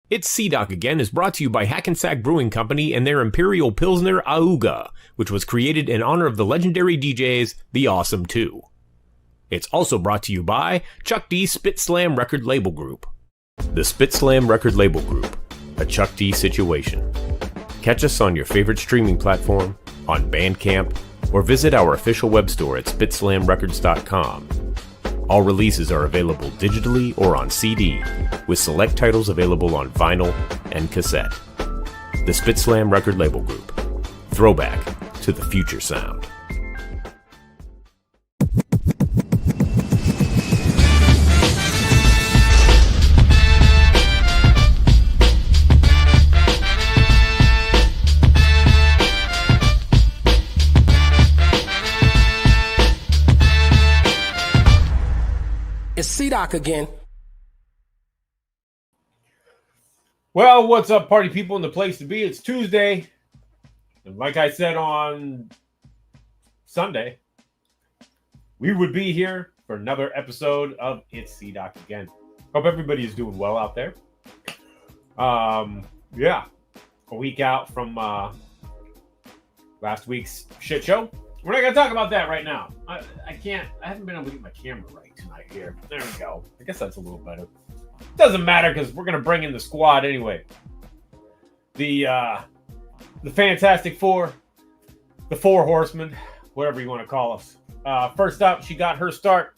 It's C-Doc Again is brought to you by Hackensack Brewing Company and their Imperial Pilsner Auga, which was created in honor of the legendary DJs The Awesome 2. It's also brought to you by Chuck D Spit Slam Record Label Group. The Spit Slam Record Label Group, a Chuck D situation. Catch us on your favorite streaming platform, on Bandcamp, or visit our official web store at spitslamrecords.com. All releases are available digitally or on CD, with select titles available on vinyl and cassette. The Spit Slam Record Label Group. Throwback to the future sound. It's C-Doc again. Well, what's up, party people in the place to be? It's Tuesday. And like I said on Sunday, we would be here for another episode of It's C-Doc Again. Hope everybody is doing well out there. Yeah, a week out from last week's shit show. We're not going to talk about that right now. I haven't been able to get my camera right tonight here. There we go. I guess that's a little better. Doesn't matter because we're going to bring in the squad anyway. The Fantastic Four, the Four Horsemen, whatever you want to call us. First up, she got her start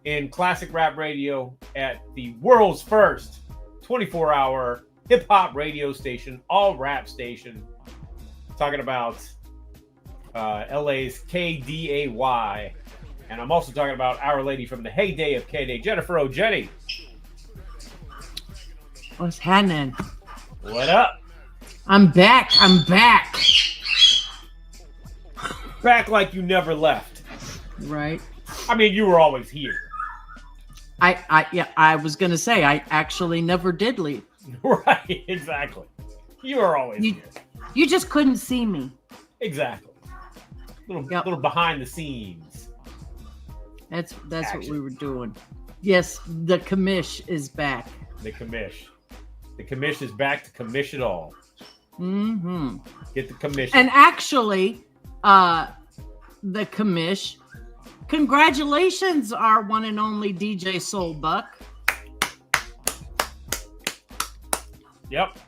in classic rap radio at the world's first 24-hour hip-hop radio station, all rap station. Talking about LA's KDAY. And I'm also talking about Our Lady from the heyday of K-Day, Jennifer O'Jenny. What's happening? What up? I'm back. Back like you never left. Right. I mean, you were always here. I was gonna say I actually never did leave. Right, exactly. You were always here. You just couldn't see me. Exactly. Little behind the scenes. That's what we were doing. Yes, the commish is back. The commish is back to commish it all. Mm-hmm. Get the commission. And actually, the commish. Congratulations, our one and only DJ Soulbuck. Yep.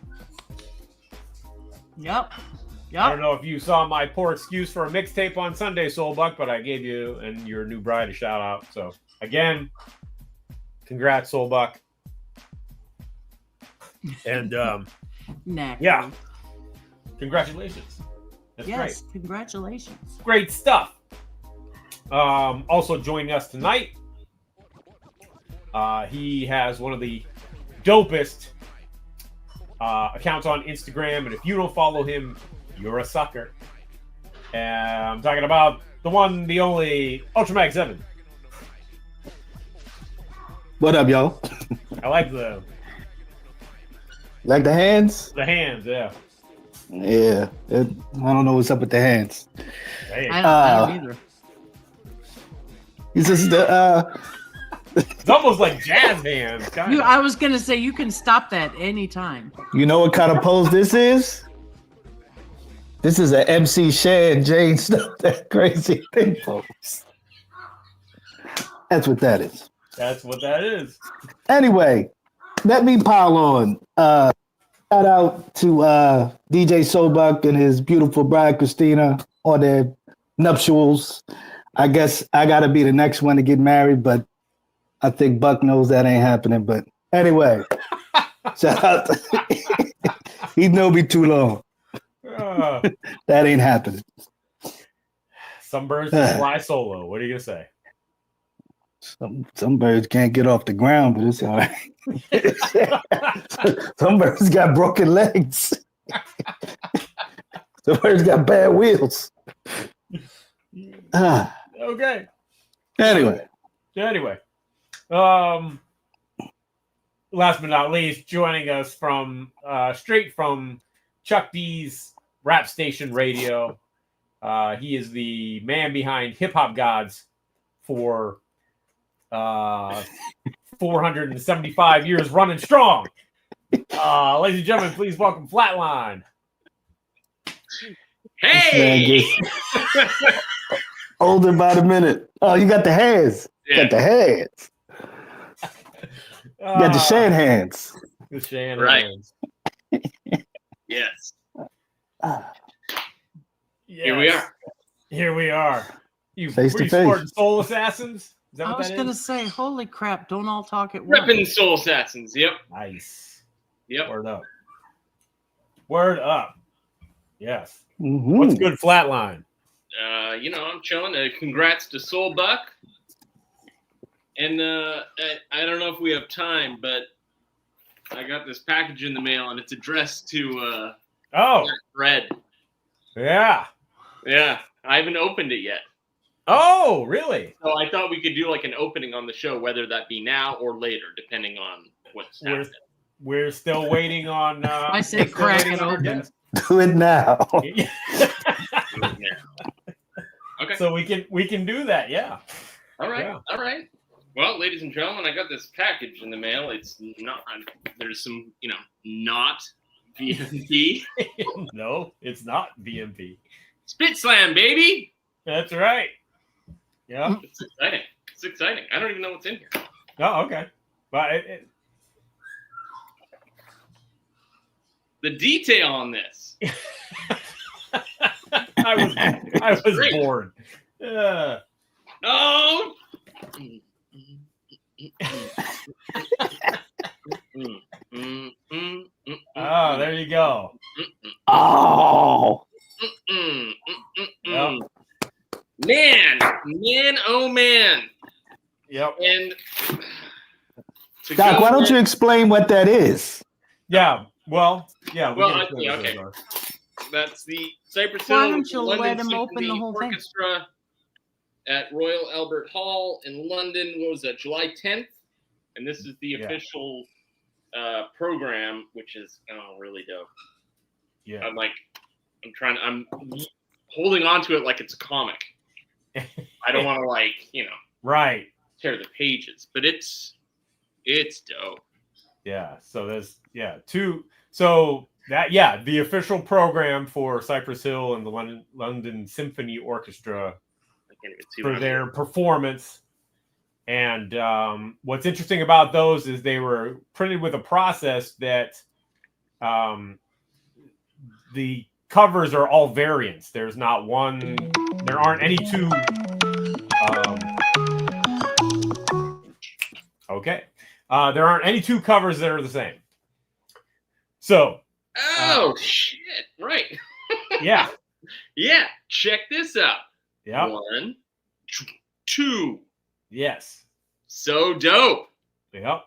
I don't know if you saw my poor excuse for a mixtape on Sunday, Soulbuck, but I gave you and your new bride a shout out. So again, congrats, Soulbuck. And yeah, congratulations. That's yes, great. Congratulations. Great stuff. Also joining us tonight, he has one of the dopest accounts on Instagram, and if you don't follow him, you're a sucker. And I'm talking about the one, the only Ultramag 7. What up, y'all? I like the hands? The hands, yeah. Yeah. I don't know what's up with the hands. Hey. I don't either. It's just It's almost like jazz hands. I was gonna say you can stop that anytime. You know what kind of pose this is? This is an MC Shan Jane stuff, that crazy thing pose. That's what that is. That's what that is. Anyway, let me pile on. Shout out to DJ Soulbuck and his beautiful bride Christina on their nuptials. I guess I gotta be the next one to get married, but I think Buck knows that ain't happening. But anyway, shout out. He know me too long. That ain't happening. Some birds can fly solo. What are you gonna say? Some birds can't get off the ground, but it's all right. Some birds got broken legs. Some birds got bad wheels. Okay. Anyway. Last but not least, joining us from straight from Chuck D's Rap Station Radio. He is the man behind Hip Hop Gods for 475 years running strong. Ladies and gentlemen, please welcome Flatline. Hey! Older by the minute. Oh, you got the hands. Yeah. Got the hands. You got the Shan hands. The Shan Right. hands. Yes. Yes. Here we are. You, Face were to you face. sporting Soul Assassins? Is that I what was that gonna is? say, holy crap! Don't all talk at once. Reppin' Soul Assassins. Yep. Nice. Yep. Word up. Word up. Yes. Mhm. What's good, Flatline? I'm chilling. Congrats to Soul Buck. And I don't know if we have time, but I got this package in the mail, and it's addressed to Oh, Red. yeah. Yeah, I haven't opened it yet. Oh, really? So I thought we could do like an opening on the show, whether that be now or later, depending on what's happening. We're still waiting on. I say we're still crack waiting it on our open. guest. Do it now. Okay. So we can do that. Yeah. All right. Yeah. All right. Well, ladies and gentlemen, I got this package in the mail. It's not. There's some, not VMP. No, it's not VMP. Spit Slam, baby. That's right. Yeah. It's exciting. It's exciting. I don't even know what's in here. Oh, okay. But The detail on this. I was Great. bored. Oh. Oh, there you go. Oh. Yep. Man, oh man. Yep. And Doc, why don't you explain what that is? Yeah. Well, yeah. Well, can I- explain yeah, what okay. those are. That's the Cypress Why Hill don't you London let him open the Symphony whole thing? Orchestra at Royal Albert Hall in London. What was that? July 10th, and this is the Yeah. official program, which is really dope. Yeah. I'm holding on to it like it's a comic. I don't want to Right. tear the pages, but it's dope. Yeah. So there's two. So that the official program for Cypress Hill and the London Symphony Orchestra I can't even see for what their performance. And what's interesting about those is they were printed with a process that the covers are all variants. There's not one. There aren't any two. Okay. There aren't any two covers that are the same. So. Oh shit! Right. Yeah. Yeah. Check this out. Yeah. 1, 2. Yes. So dope. Yep.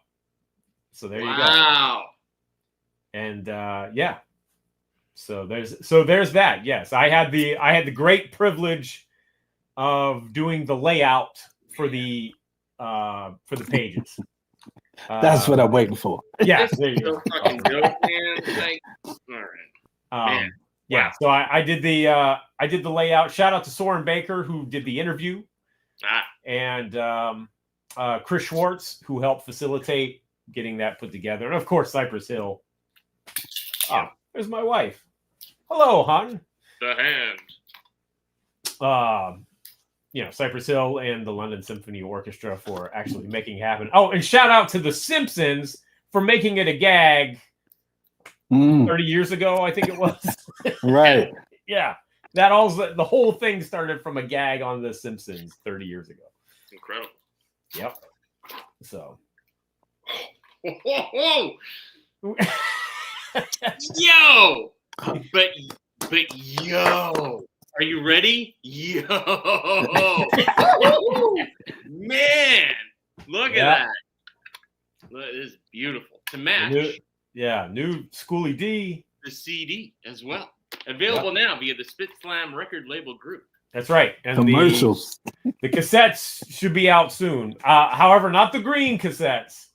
So there you go. Wow. And So there's that. Yes. I had the great privilege of doing the layout for the pages. That's what I'm waiting for. Yes, This there is you go. so fucking dope, man. All right. Man. Yeah. Wow. So I did the layout. Shout out to Soren Baker who did the interview, and Chris Schwartz who helped facilitate getting that put together, and of course Cypress Hill. Oh, there's my wife. Hello, hon. The hand. Cypress Hill and the London Symphony Orchestra for actually making it happen. Oh, and shout out to The Simpsons for making it a gag 30 years ago, I think it was. Right. Yeah. The whole thing started from a gag on The Simpsons 30 years ago. Incredible. Yep. So. Whoa. Yo. But yo. Are you ready? Yo. Man. Look at that. Look, this is beautiful. To match New Schoolie D. the CD as well. Available now via the Spit Slam record label group. That's right. And Commercials. The cassettes should be out soon. However, not the green cassettes.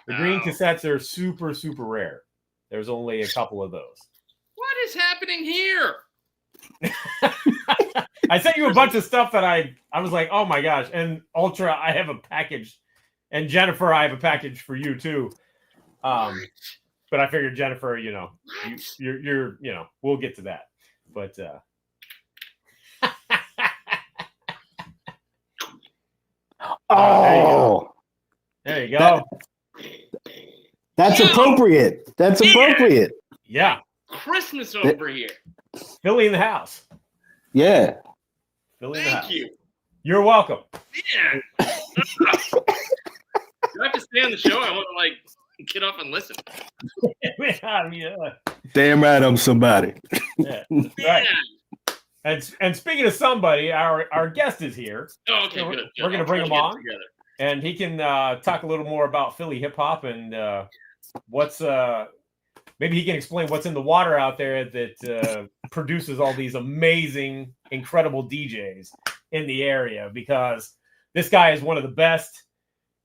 The green cassettes are super, super rare. There's only a couple of those. What is happening here? I sent you a bunch of stuff that I was like, oh my gosh. And Ultra, I have a package. And Jennifer, I have a package for you too. But but I figured Jennifer, you're we'll get to that. But there you go. That's appropriate. That's appropriate. Yeah. Christmas over here. Philly in the house. Yeah. Philly in the house. Thank you. You're welcome. Yeah. Do I have to stay on the show? I want to get off and listen. Damn right, I'm somebody. Yeah, right. And speaking of somebody, our guest is here. Oh, okay, so good. We're going to bring him on, together. and he can talk a little more about Philly hip hop and what's maybe he can explain what's in the water out there that produces all these amazing, incredible DJs in the area, because this guy is one of the best.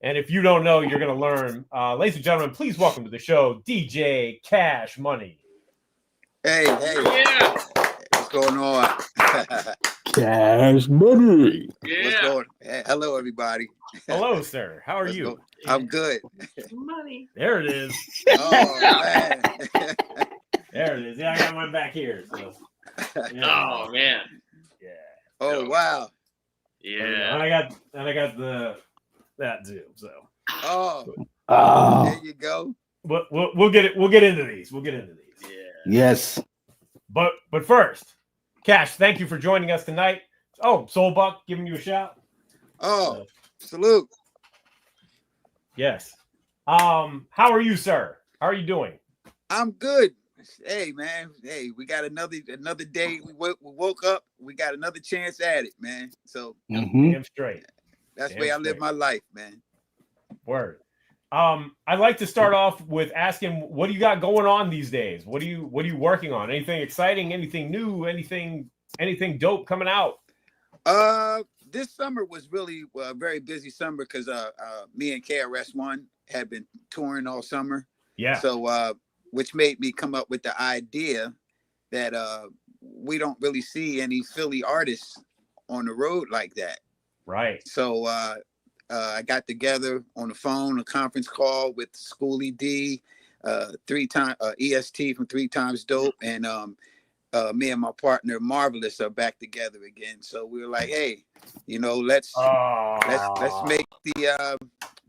And if you don't know, you're going to learn. Ladies and gentlemen, please welcome to the show, DJ Cash Money. Hey. Yeah. What's going on? Cash Money. Yeah. Hey, hello, everybody. Hello, sir. How are you? I'm good. Money. There it is. Oh, man. There it is. Yeah, I got mine back here. So. Yeah. Oh, man. Yeah. Oh, wow. Yeah. And I got that too. So. Oh, Oh, there you go. But we'll get into these. Yeah. yes. But first, Cash, thank you for joining us tonight. Oh, Soulbuck giving you a shout. Oh, salute. Yes. How are you, sir? How are you doing? I'm good. Hey, man. Hey, we got another day. We woke up. We got another chance at it, man. So Damn straight. that's the Damn way I live straight. my life, man. Word. I'd like to start off with asking, what do you got going on these days? What are you working on? Anything exciting? Anything new? Anything dope coming out? This summer was really a very busy summer because me and KRS-One had been touring all summer. Yeah. So which made me come up with the idea that we don't really see any Philly artists on the road like that. Right. So I got together on the phone, a conference call with Schoolie D, EST from 3 Times Dope, and me and my partner Marvelous are back together again. So we were like, hey, let's make the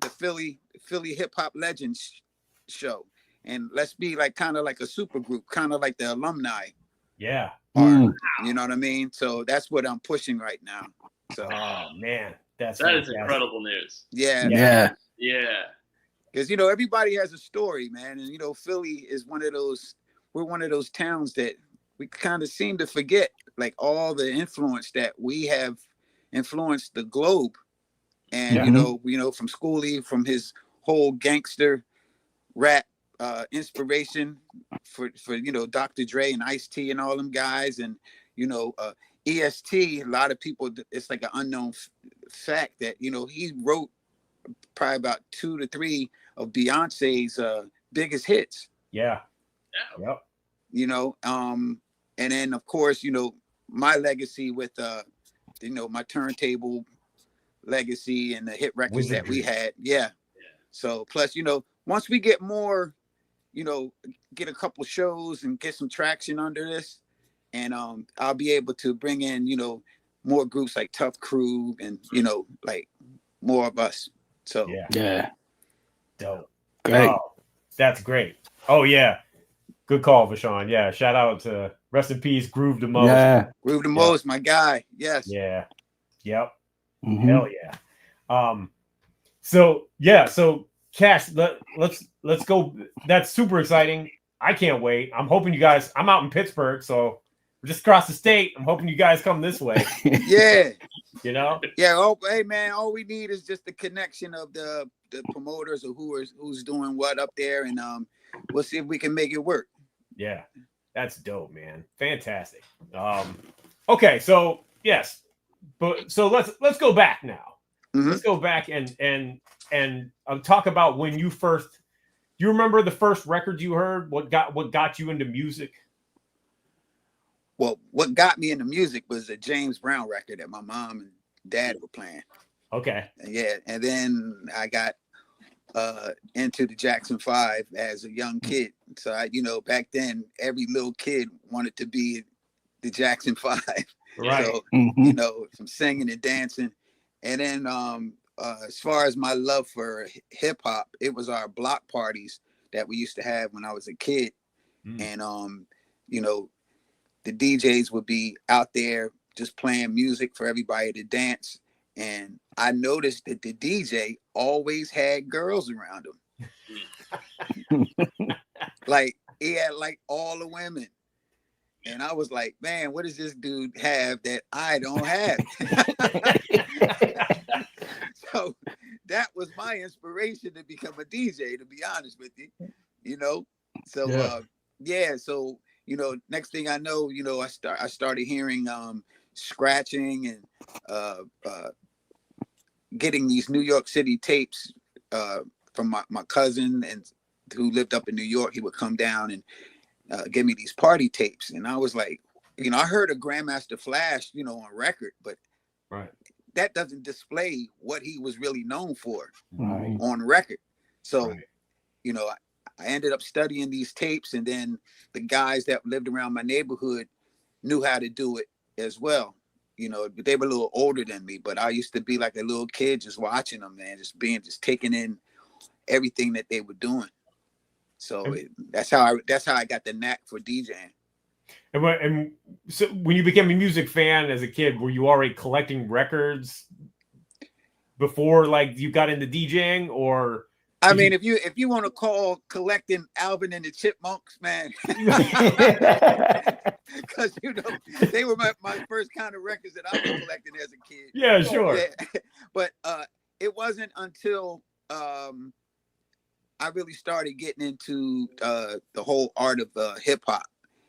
Philly hip hop legends show, and let's be kind of like a super group, kind of like the alumni. Yeah. You know what I mean? So that's what I'm pushing right now. So Oh man, that is incredible news. yeah. Yeah. Because everybody has a story, man, and Philly is we're one of those towns that we kind of seem to forget, like all the influence that we have influenced the globe. And from Schoolie, from his whole gangster rap inspiration for Dr. Dre and Ice-T and all them guys, and EST, a lot of people, it's like an unknown fact that he wrote probably about 2 to 3 of Beyonce's biggest hits. Yeah. Yep. And then of course my legacy with my turntable legacy and the hit records that we had. So plus once we get more get a couple shows and get some traction under this, and I'll be able to bring in more groups like Tough Crew and like more of us. So Yeah. Dope. Great. Oh, that's great. Oh yeah. Good call, Vashon. Yeah. Shout out to rest in peace, Groove the Most. Yeah. Groove the Most, my guy. Yes. Yeah. Yep. Mhm. Hell yeah. So Cash, let's go. That's super exciting. I can't wait. I'm hoping you guys, I'm out in Pittsburgh, so we're just across the state. I'm hoping you guys come this way. Yeah. Yeah. Oh, hey man, all we need is just the connection of the promoters or who's doing what up there, and we'll see if we can make it work. Yeah. That's dope, man. Fantastic. Okay, so yes. But so let's go back now. Mhm. Let's go back and talk about when you first. Do you remember the first record you heard? What got you into music? Well, what got me into music was a James Brown record that my mom and dad were playing. Okay. And then I got into the Jackson 5 as a young kid. So back then every little kid wanted to be the Jackson 5. Right. So from singing and dancing. And then as far as my love for hip hop, it was our block parties that we used to have when I was a kid. And the DJs would be out there just playing music for everybody to dance. And I noticed that the DJ always had girls around him. Like he had like all the women. And I was like, man, what does this dude have that I don't have? So that was my inspiration to become a DJ, to be honest with you. So so next thing I know, I started hearing scratching and getting these New York City tapes from my cousin and who lived up in New York. He would come down and give me these party tapes, and I was like, I heard of Grandmaster Flash, on record, but that doesn't display what he was really known for on record. So, I ended up studying these tapes, and then the guys that lived around my neighborhood knew how to do it as well. But they were a little older than me, but I used to be like a little kid just watching them, man, just taking in everything that they were doing. So that's how I got the knack for DJing. And so when you became a music fan as a kid, were you already collecting records before like you got into DJing, or? I mean, if you want to call collecting Alvin and the Chipmunks, man, because they were my first kind of records that I was collecting as a kid. Yeah, sure. Yeah. But it wasn't until I really started getting into the whole art of hip hop.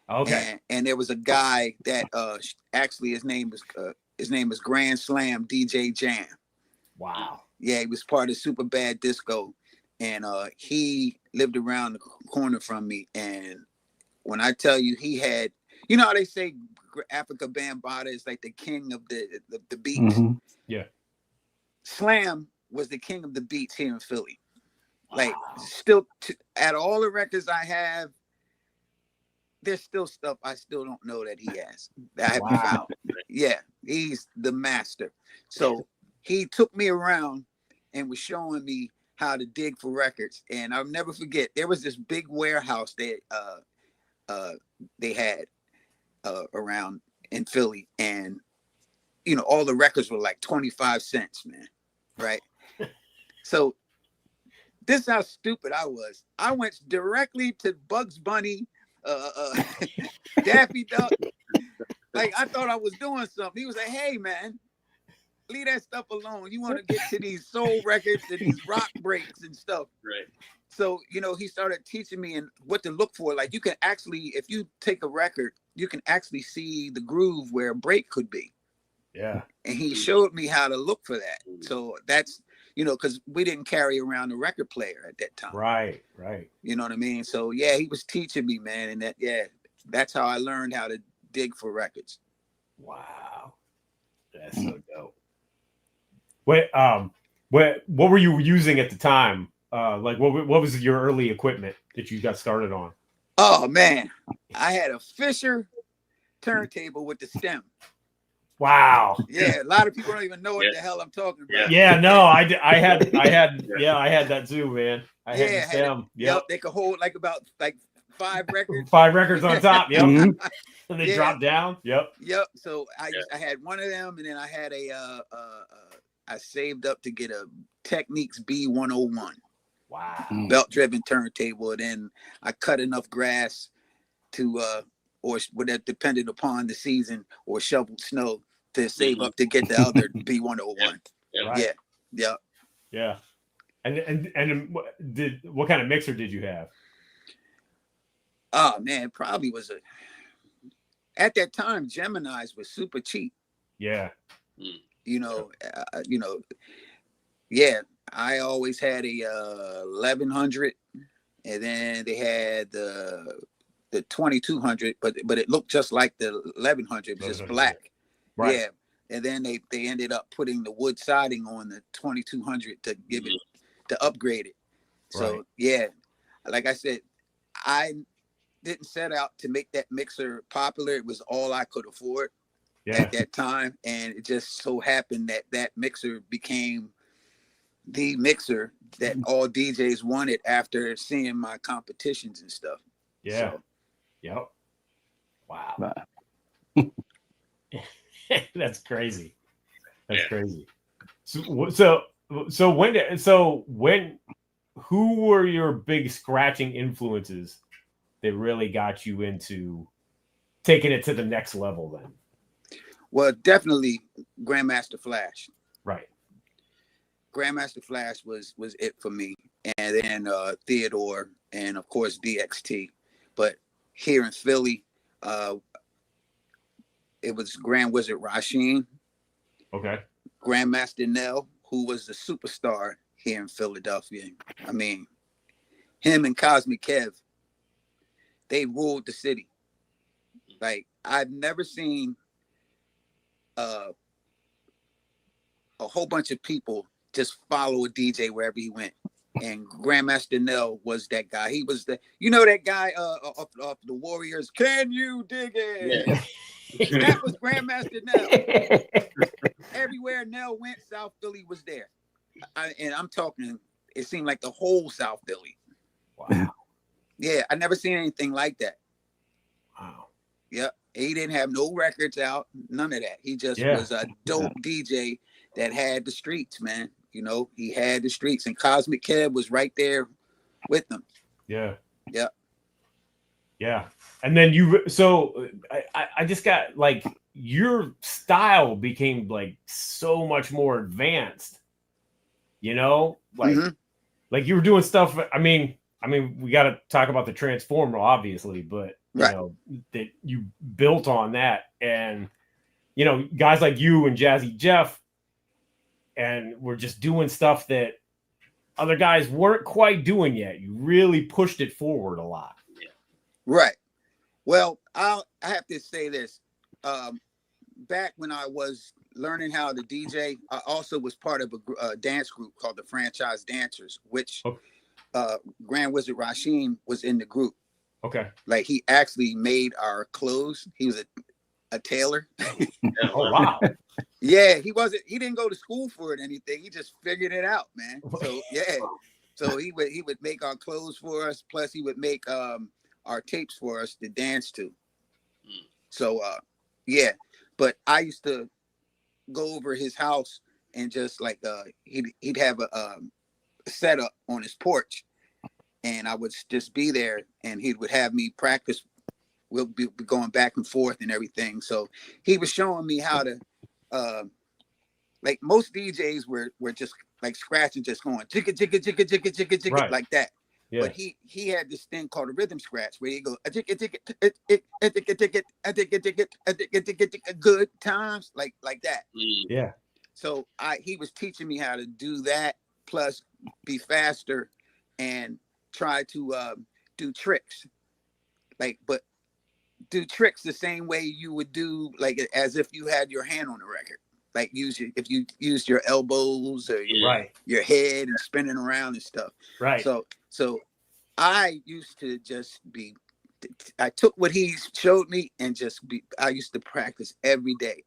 Okay. And there was a guy that actually his name is Grand Slam DJ Jam. Wow. Yeah, he was part of Super Bad Disco. And he lived around the corner from me. And when I tell you, he had, how they say Africa Bambaataa is like the king of the beats. Mm-hmm. Yeah. Slam was the king of the beats here in Philly. Wow. Like still at all the records I have, there's still stuff I still don't know that he has that I haven't found. Yeah, he's the master. So he took me around and was showing me how to dig for records. And I'll never forget, there was this big warehouse that they had around in Philly. And, all the records were like 25 cents, man. Right. So this is how stupid I was. I went directly to Bugs Bunny, Daffy Duck. Like I thought I was doing something. He was like, hey, man, leave that stuff alone. You want to get to these soul records and these rock breaks and stuff. Right. So, he started teaching me and what to look for. Like you can actually, if you take a record, you can actually see the groove where a break could be. Yeah. And he showed me how to look for that. So that's, because we didn't carry around a record player at that time. Right. You know what I mean? So yeah, he was teaching me, man. And that's how I learned how to dig for records. Wow. That's so dope. What were you using at the time? Like what was your early equipment that you got started on? Oh man, I had a Fisher turntable with the stem. Wow. Yeah, a lot of people don't even know what the hell I'm talking about. Yeah, no, I had that too, man. I had the stem. Yep, they could hold like about 5 records. 5 records on top. Yep. And they drop down. Yep. So I had one of them, and then I had I saved up to get a Technics B101. Wow. Belt-driven turntable, and then I cut enough grass to or whatever, depended upon the season, or shoveled snow to save up to get the other B101. Yeah. And what kind of mixer did you have? Oh man, it probably was at that time Gemini's was super cheap. Yeah. I always had a 1100, and then they had the 2200, but it looked just like the 1100, just black. Right. Yeah. And then they ended up putting the wood siding on the 2200 to give it to upgrade it. So Right. yeah, like I said, I didn't set out to make that mixer popular. It was all I could afford Yeah. at that time, and it just so happened that that mixer became the mixer that all DJs wanted after seeing my competitions and stuff. Yeah. So, Yep. Wow. Wow. That's crazy. That's Yeah. crazy. So when who were your big scratching influences that really got you into taking it to the next level then? well, definitely Grandmaster Flash. Right. Grandmaster Flash was it for me, and then Theodore, and of course DXT. But here in Philly, it was Grand Wizard Rasheen, Okay. Grandmaster Nell, who was the superstar here in Philadelphia. I mean, him and Cosmic Kev, they ruled the city. Like, I've never seen a whole bunch of people just follow a DJ wherever he went. And Grandmaster Nell was that guy. He was that guy of the Warriors. Can you dig it? Yeah. That was Grandmaster Nell. Everywhere Nell went, South Philly was there. And I'm talking, it seemed like the whole South Philly. Wow. Yeah, I never seen anything like that. Wow. Yep. He didn't have no records out, none of that. He just Yeah. was a dope DJ that had the streets, man. You know, he had the streets, and Cosmic Kev was right there with them. Yeah. Yep. Yeah. And then I just got like your style became like so much more advanced, you know, like Mhm. like you were doing stuff. I mean, we got to talk about the Transformer, obviously, but you Right. know that you built on that, and you know, guys like you and Jazzy Jeff, and we're just doing stuff that other guys weren't quite doing yet. You really pushed it forward a lot. Right. Well, I have to say this. Back when I was learning how to DJ, I also was part of a dance group called the Franchise Dancers, which Grand Wizard Rasheen was in the group. Okay. Like, he actually made our clothes. He was a tailor. Oh wow. Yeah, he didn't go to school for it or anything. He just figured it out, man. So yeah. So he would make our clothes for us, plus he would make our tapes for us to dance to. So yeah. But I used to go over his house and just like he'd have a setup on his porch, and I would just be there, and he would have me practice. We'll be going back and forth and everything. So he was showing me how to like, most DJs were just like scratching, just going jigga jigga jigga jigga jigga jigga, Right. like that. Yeah. But he had this thing called a rhythm scratch where he go good times, like that. Yeah. So he was teaching me how to do that, plus be faster and try to do tricks, but do tricks the same way you would do, like as if you had your hand on the record. Like if you used your elbows or your head and spinning around and stuff. Right. So I used to just I took what he showed me and I used to practice every day.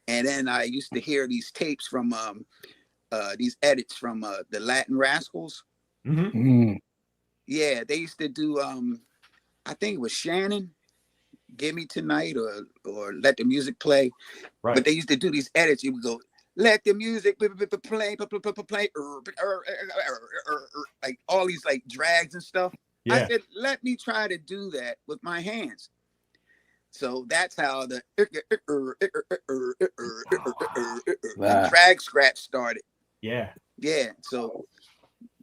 And then I used to hear these tapes from these edits from the Latin Rascals. Mm-hmm. Yeah, they used to do I think it was Shannon, Give Me Tonight, or Let the Music Play. Right. But they used to do these edits. You would go, let the music play, like all these like drags and stuff. Yeah. I said, let me try to do that with my hands. So that's how the drag scratch started. Yeah. Yeah. So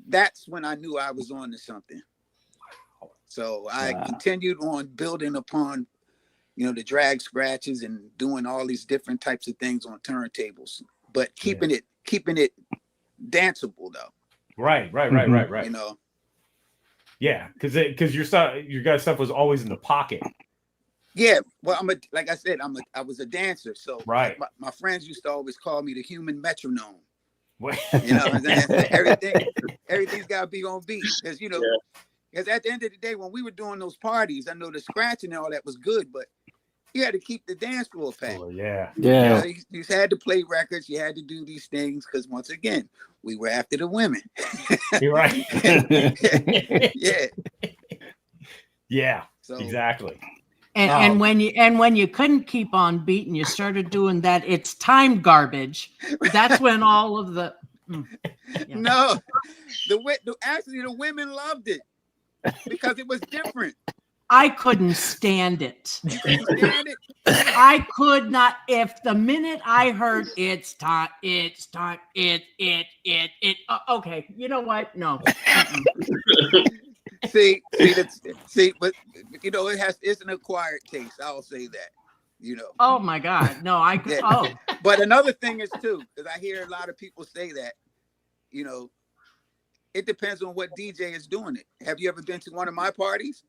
that's when I knew I was on to something. So I continued on building upon, the drag scratches and doing all these different types of things on turntables, but keeping it danceable though. Right. You know. Yeah, because your guys' stuff was always in the pocket. Yeah, well, like I said, I was a dancer, so right. My friends used to always call me the human metronome. You know what I'm saying? So everything's got to be on beat. Because, you know, because at the end of the day, when we were doing those parties, I know the scratching and all that was good, but you had to keep the dance floor packed. Oh, yeah. Yeah. You know, you had to play records. You had to do these things because, once again, we were after the women. You're right. Yeah. Yeah. So Exactly. And when you couldn't keep on beat and you started doing that, it's time garbage. That's when all of the no, actually the women loved it because it was different. I couldn't stand it. You couldn't stand it. I could not. If the minute I heard it's time, okay, you know what? No. see, but you know, it's an acquired taste. I'll say that. You know. Oh my God, no, I could. Yeah. Oh, But another thing is too, because I hear a lot of people say that, you know, it depends on what DJ is doing it. Have you ever been to one of my parties?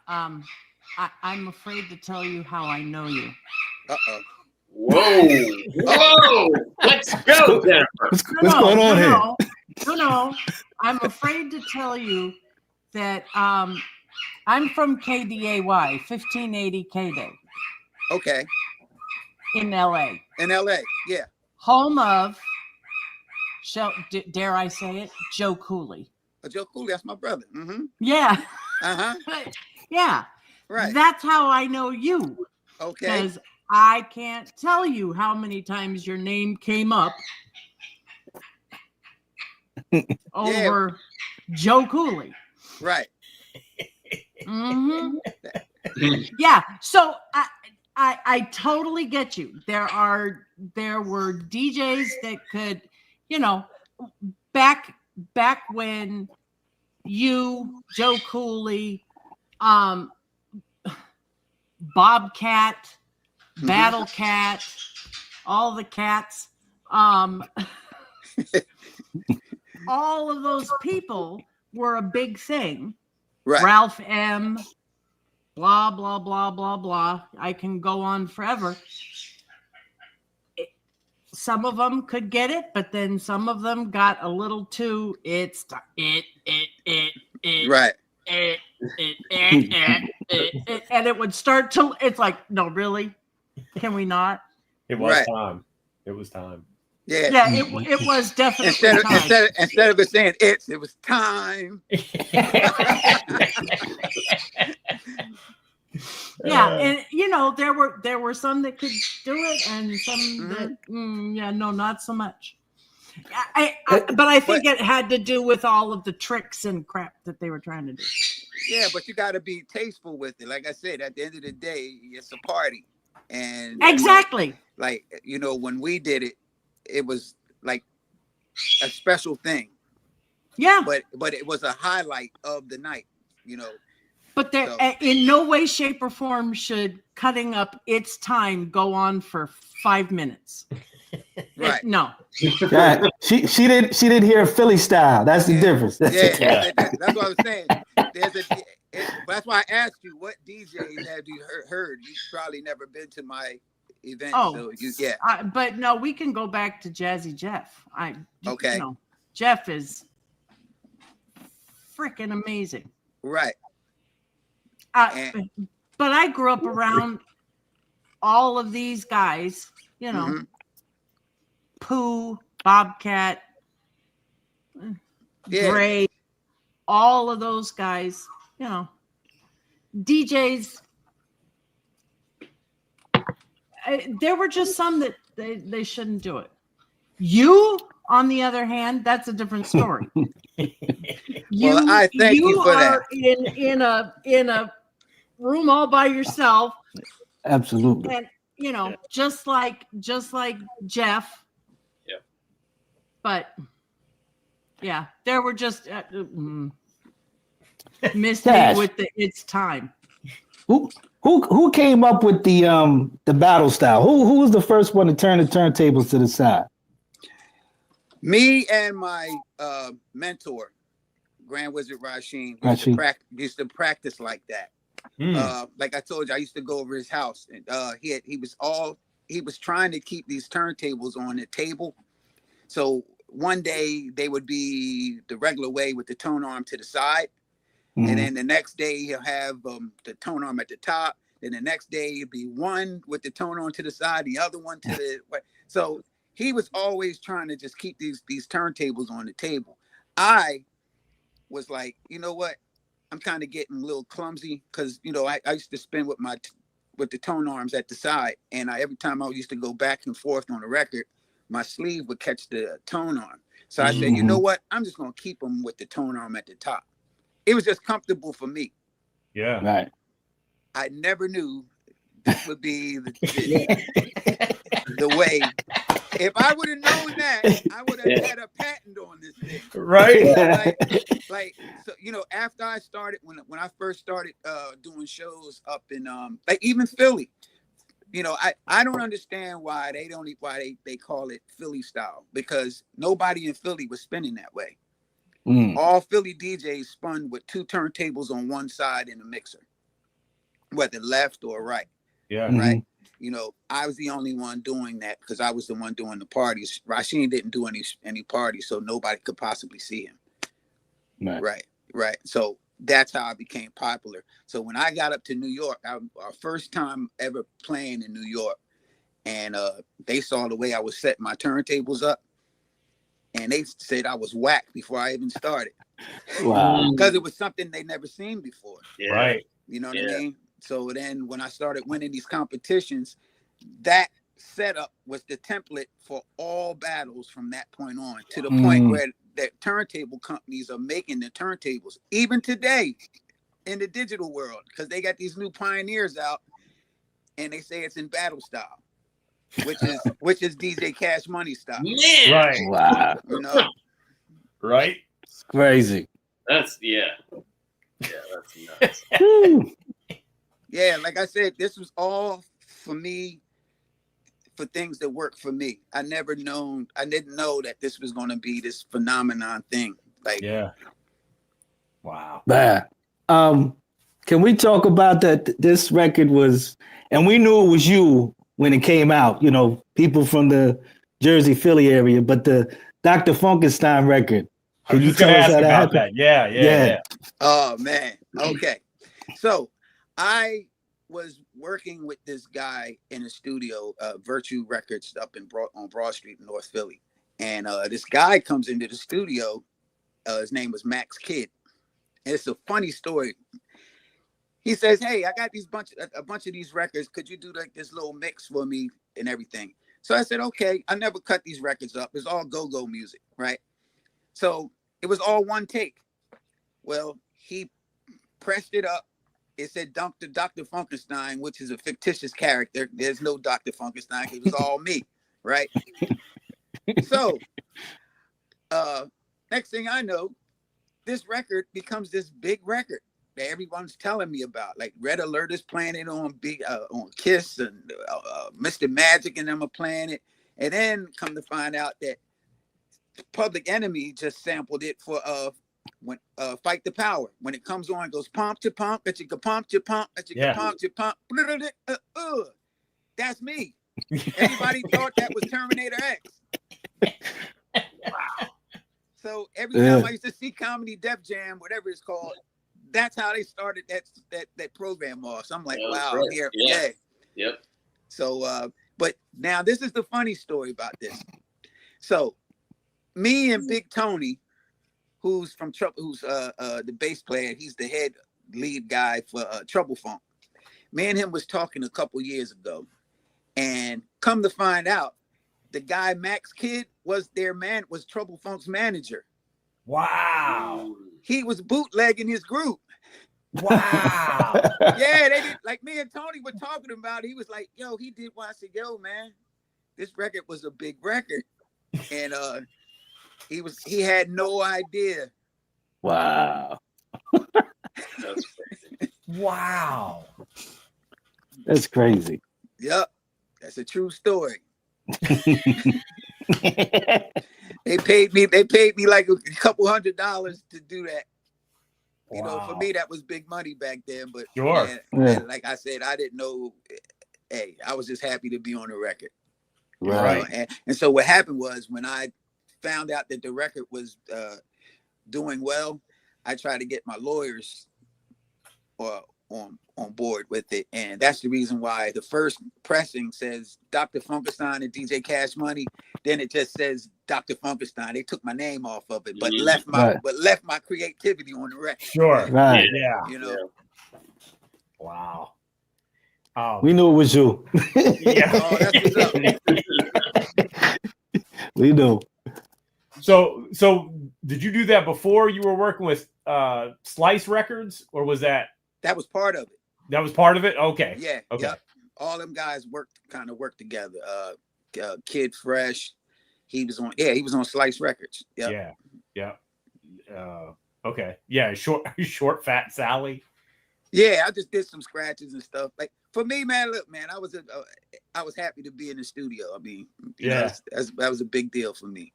I'm afraid to tell you how I know you. Uh-oh. Whoa! Let's go, Jennifer. What's going on here? No. I'm afraid to tell you that I'm from KDAY, 1580 KDAY. Okay. In LA. In LA, yeah. Home of, dare I say it, Joe Cooley. Joe Cooley, that's my brother. Mm-hmm. Yeah. Uh-huh. Yeah. Right. That's how I know you. Okay. Because I can't tell you how many times your name came up over Joe Cooley. Right. Mm-hmm. Yeah. So I totally get you. There were DJs that could, you know, back when you, Joe Cooley, Bobcat, Battle Cat, all the cats, all of those people were a big thing. Right. Ralph M, blah, blah, blah, blah, blah. I can go on forever. Some of them could get it, but then some of them got a little too, right. And it would start to, it's like, no, really? Can we not? It was time. It was time. Yeah. Yeah, it was definitely time. Instead of it saying it was time. Yeah, and you know, there were some that could do it and some that not so much. But I think it had to do with all of the tricks and crap that they were trying to do. Yeah, but you got to be tasteful with it. Like I said, at the end of the day, it's a party. And exactly. Like, you know, when we did it, it was like a special thing. Yeah. But it was a highlight of the night, you know. But there, in no way, shape, or form should cutting up its time go on for 5 minutes. Right. No. Yeah, she didn't hear Philly style. That's the difference. That's what I was saying. That's why I asked you, what DJs have you heard? You've probably never been to my event. Oh, so but no, we can go back to Jazzy Jeff. Okay. You know, Jeff is freaking amazing. Right. But I grew up around all of these guys, you know, Pooh, Bobcat, Gray, all of those guys, you know, DJs. There were just some that they shouldn't do it. You, on the other hand, that's a different story. Well, I thank you for that. In a room all by yourself. Absolutely. And you know, just like Jeff. Yeah. But yeah, there were just missed me with the it's time. Who came up with the battle style? Who was the first one to turn the turntables to the side? Me and my mentor, Grand Wizard Rasheen, used to practice like that. Like I told you, I used to go over his house, and he was trying to keep these turntables on the table, So one day they would be the regular way with the tone arm to the side. Mhm. And then the next day he'll have the tone arm at the top. Then the next day it'd be one with the tone arm to the side, the other one to the right. So he was always trying to just keep these turntables on the table. I was like, you know what? I'm kind of getting a little clumsy because I used to spin with the tone arms at the side, and every time I used to go back and forth on the record, my sleeve would catch the tone arm. So I said, you know what? I'm just gonna keep them with the tone arm at the top. It was just comfortable for me. Yeah. Right. I never knew this would be the way. If I would have known that, I would have had a patent on this thing. Right. Like so, after I started, when I first started doing shows up in like even Philly, I don't understand why they call it Philly style, because nobody in Philly was spinning that way. All Philly DJs spun with two turntables on one side in the mixer, whether left or right. Yeah. Right. I was the only one doing that because I was the one doing the parties. Rasheen didn't do any parties, so nobody could possibly see him. Right. So that's how I became popular. So when I got up to New York, our first time ever playing in New York, and they saw the way I was setting my turntables up, and they said I was whack before I even started. Wow. Because it was something they never seen before. Yeah. Right. You know what I mean? So then when I started winning these competitions, that setup was the template for all battles from that point on, to the point where the turntable companies are making the turntables even today in the digital world, because they got these new Pioneers out and they say it's in battle style, which is DJ Cash Money style. Man. Right. Wow. Right. It's crazy. That's nuts. Yeah, like I said, this was all for me, for things that work for me. I didn't know that this was going to be this phenomenon thing. Like, yeah. Wow. Man. Can we talk about that? This record was, and we knew it was you when it came out, people from the Jersey, Philly area, but the Dr. Funkenstein record. Can you tell us how that happened? Yeah. Oh, man. Okay. So I was working with this guy in a studio, Virtue Records up on Broad Street in North Philly. And this guy comes into the studio. His name was Max Kidd. And it's a funny story. He says, hey, I got a bunch of these records. Could you do like this little mix for me and everything? So I said, okay. I never cut these records up. It's all go-go music, right? So it was all one take. Well, he pressed it up. It said Dr. Funkenstein, which is a fictitious character. There's no Dr. Funkenstein. It was all me, right? So next thing I know, this record becomes this big record that everyone's telling me about. Like Red Alert is playing it on Kiss, and Mr. Magic and them are playing it. And then come to find out that Public Enemy just sampled it for when Fight the Power. When it comes on, it goes pump to pump, that you can pump to pump, that you can pump to pump. That's me. Everybody thought that was Terminator X. Wow. So every time I used to see Comedy Def Jam, whatever it's called, that's how they started that program off. So I'm like, wow, right. Yep. So but now this is the funny story about this. So me and Big Tony, who's the bass player, he's the head lead guy for Trouble Funk. Me and him was talking a couple years ago, and come to find out, the guy Max Kidd was Trouble Funk's manager. Wow. He was bootlegging his group. Wow. Yeah, they did. Like me and Tony were talking about it. He was like, yo, he did one. I said, yo, man, this record was a big record. And he had no idea. Wow. Wow. That's crazy. Yep. That's a true story. They paid me like a couple $100 to do that. You know, for me that was big money back then, but sure. And like I said, I didn't know. Hey, I was just happy to be on the record. Right. And so what happened was, when I found out that the record was doing well, I tried to get my lawyers on board with it, and that's the reason why the first pressing says Dr. Funkenstein and DJ Cash Money. Then it just says Dr. Funkenstein. They took my name off of it, but left my creativity on the record. Sure. Right. Yeah. You know. Wow. We knew it was you. Yeah. Oh, that's what's up. We knew. So did you do that before you were working with Slice Records, or was that was part of it? That was part of it? Okay. Yeah. Okay. Yep. All them guys worked together. Kid Fresh, he was on Slice Records. Yep. Yeah. Okay. Yeah. Short Fat Sally. Yeah, I just did some scratches and stuff. Like for me, man, look, man, I was happy to be in the studio. I mean, you know, that was a big deal for me.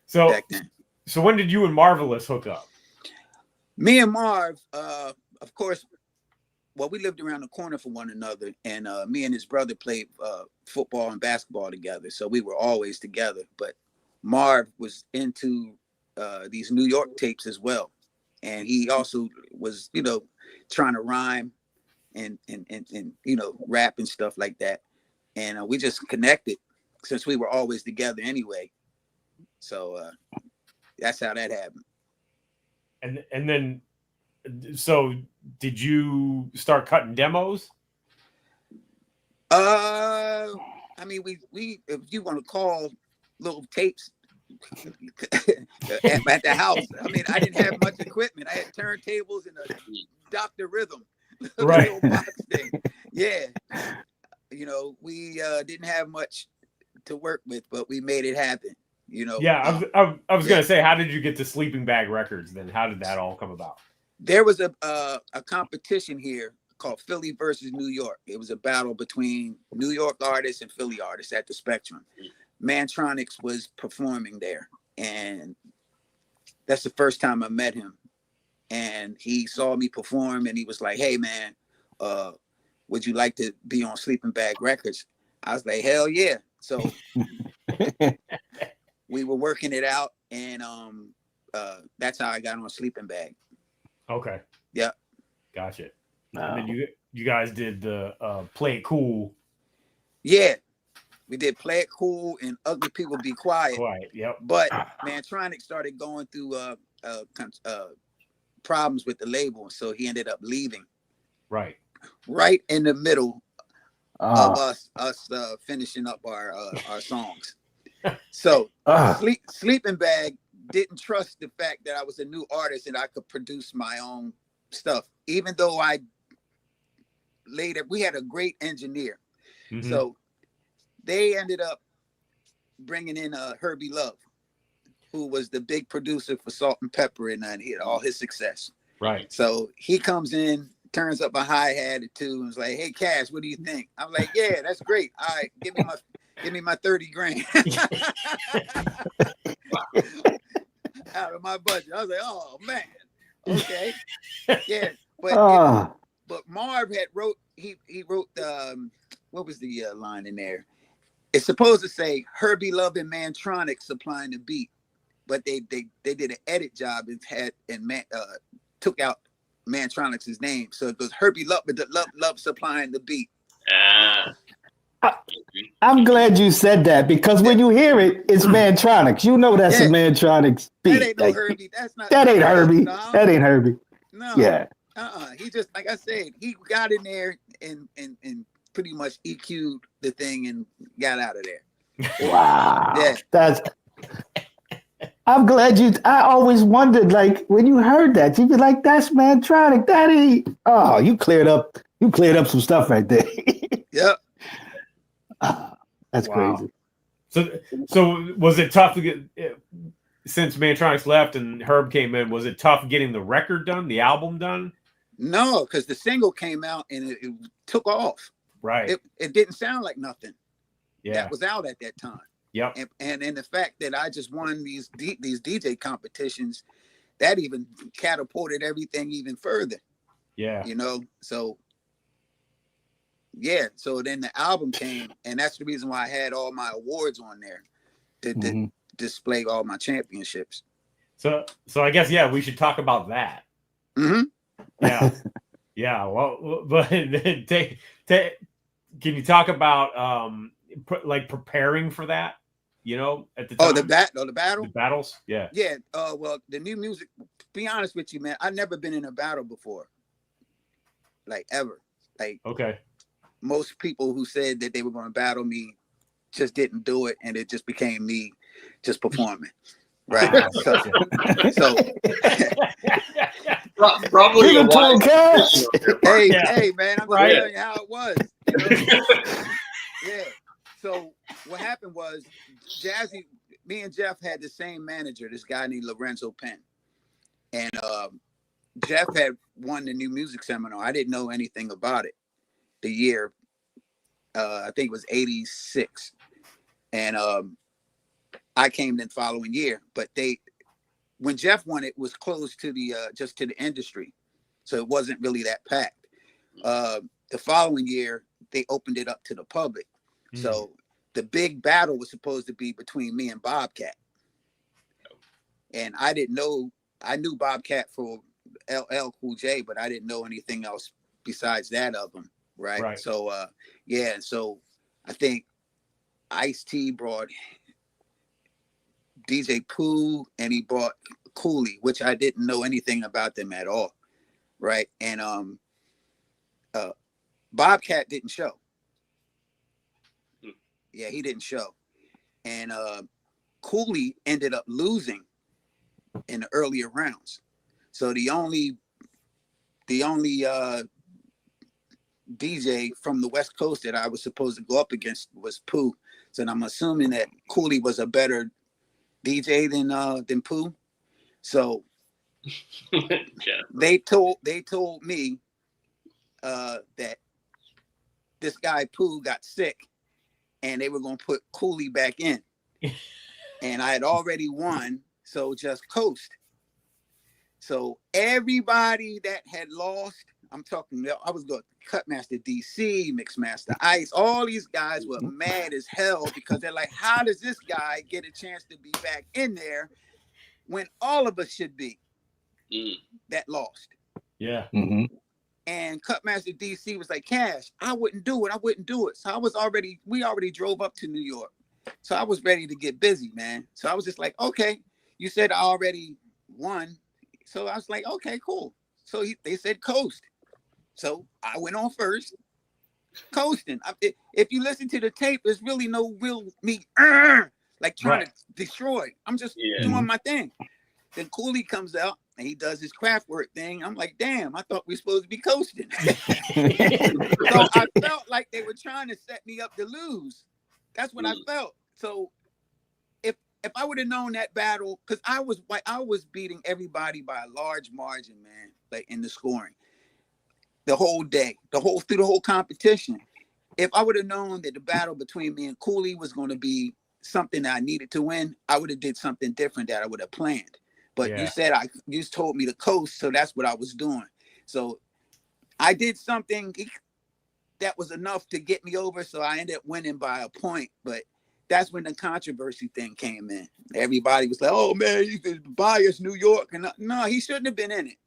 So back then. So when did you and Marvelous hook up? Me and Marv, of course, well, we lived around the corner from one another, and me and his brother played football and basketball together, so we were always together. But Marv was into these New York tapes as well, and he also was, you know, trying to rhyme and you know, rap and stuff like that. And we just connected since we were always together anyway. So that's how that happened. And then, so did you start cutting demos? I mean, we if you want to call little tapes at the house. I mean, I didn't have much equipment. I had turntables and a Dr. Rhythm. Right. Little box thing. Yeah. You know, we didn't have much to work with, but we made it happen. You know. Yeah, I was gonna say, how did you get to Sleeping Bag Records? Then how did that all come about? There was a competition here called Philly versus New York. It was a battle between New York artists and Philly artists at the Spectrum. Mantronics was performing there, and that's the first time I met him. And he saw me perform, and he was like, "Hey, man, would you like to be on Sleeping Bag Records?" I was like, "Hell yeah!" So we were working it out, and that's how I got on Sleeping Bag. Okay. Yeah. Gotcha. Wow. And then you guys did the Play It Cool. Yeah. We did Play It Cool and Ugly People Be Quiet. Quiet. Yep. But Mantronics started going through problems with the label, so he ended up leaving. Right. Right in the middle of us finishing up our songs. So Sleeping Bag didn't trust the fact that I was a new artist and I could produce my own stuff, even though we had a great engineer. Mm-hmm. So they ended up bringing in Herbie Love, who was the big producer for Salt and Pepper, and he had all his success. Right. So he comes in, turns up a hi-hat or two, and was like, "Hey, Cash, what do you think?" I'm like, "Yeah, that's great. All right, give me my 30 grand out of my budget." I was like, "Oh man, okay, yeah." But Marv had wrote what was the line in there? It's supposed to say Herbie Love and Mantronics supplying the beat, but they did an edit job and took out Mantronics' name, so it goes Herbie Love, but Love supplying the beat. I'm glad you said that, because when you hear it, it's Mantronics. You know that's a Mantronics beat. That ain't no Herbie. That's not. That ain't Herbie. No. That ain't Herbie. No. Yeah. He just, like I said, he got in there and pretty much EQ'd the thing and got out of there. Wow. Yeah. I'm glad I always wondered, like, when you heard that, you'd be like, "That's Mantronic. That ain't." Oh, you cleared up some stuff right there. Yep. That's crazy. So was it tough to get, since Mantronics left and Herb came in, was it tough getting the record done, the album done? No, because the single came out and it took off. Right. It didn't sound like nothing. Yeah. That was out at that time. Yep. And the fact that I just won these DJ competitions, that even catapulted everything even further. Yeah. You know, so yeah. So then the album came, and that's the reason why I had all my awards on there. display all my championships. So I guess we should talk about that. Mm-hmm. Yeah, yeah. Well, but can you talk about like preparing for that? You know, at the time. The battle, the battles. Yeah. Yeah. Well, the new music. To be honest with you, man, I've never been in a battle before. Like ever. Like okay. Most people who said that they were going to battle me just didn't do it, and it just became me just performing. Right. so probably a wise hey, man, I'm right. telling you how it was. You know? Yeah. So what happened was Jazzy, me and Jeff had the same manager, this guy named Lorenzo Penn. And Jeff had won the new music seminar. I didn't know anything about it. The year, I think it was 86. And I came the following year. But when Jeff won, it was closed to the just to the industry. So it wasn't really that packed. The following year, they opened it up to the public. So the big battle was supposed to be between me and Bobcat. And I didn't know, I knew Bobcat for LL Cool J, but I didn't know anything else besides that of him. Right. So, so I think Ice-T brought DJ Pooh and he brought Cooley, which I didn't know anything about them at all. Right. And Bobcat didn't show. Yeah, he didn't show. And Cooley ended up losing in the earlier rounds. So the only DJ from the West Coast that I was supposed to go up against was Pooh. So I'm assuming that Cooley was a better DJ than Pooh. So they told me that this guy Pooh got sick and they were going to put Cooley back in. And I had already won, so just coast. So everybody that had lost, I'm talking, I was going to Cutmaster DC, Mixmaster Ice, all these guys were mad as hell because they're like, how does this guy get a chance to be back in there when all of us should be that lost? Yeah. Mm-hmm. And Cutmaster DC was like, Cash, I wouldn't do it. So we already drove up to New York. So I was ready to get busy, man. So I was just like, okay, you said I already won. So I was like, okay, cool. So they said coast. So I went on first, coasting. If you listen to the tape, there's really no real me like trying to destroy. I'm just doing my thing. Then Cooley comes out and he does his craft work thing. I'm like, damn, I thought we were supposed to be coasting. So I felt like they were trying to set me up to lose. That's what I felt. So if I would have known that battle, because I was beating everybody by a large margin, man, like in the scoring. The whole day, through the whole competition. If I would have known that the battle between me and Cooley was going to be something that I needed to win, I would have did something different that I would have planned. But you told me to coast, so that's what I was doing. So I did something that was enough to get me over, so I ended up winning by a point. But that's when the controversy thing came in. Everybody was like, "Oh man, you could bias New York," and no, he shouldn't have been in it.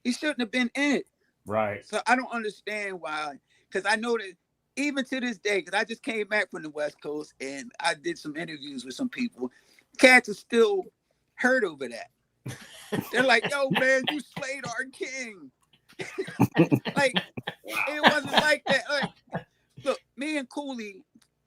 He shouldn't have been in it. Right. So I don't understand why, because I know that even to this day, because I just came back from the West Coast and I did some interviews with some people, cats are still hurt over that. They're like, yo, man, you slayed our king. Like, it wasn't like that. Like, look, me and Cooley,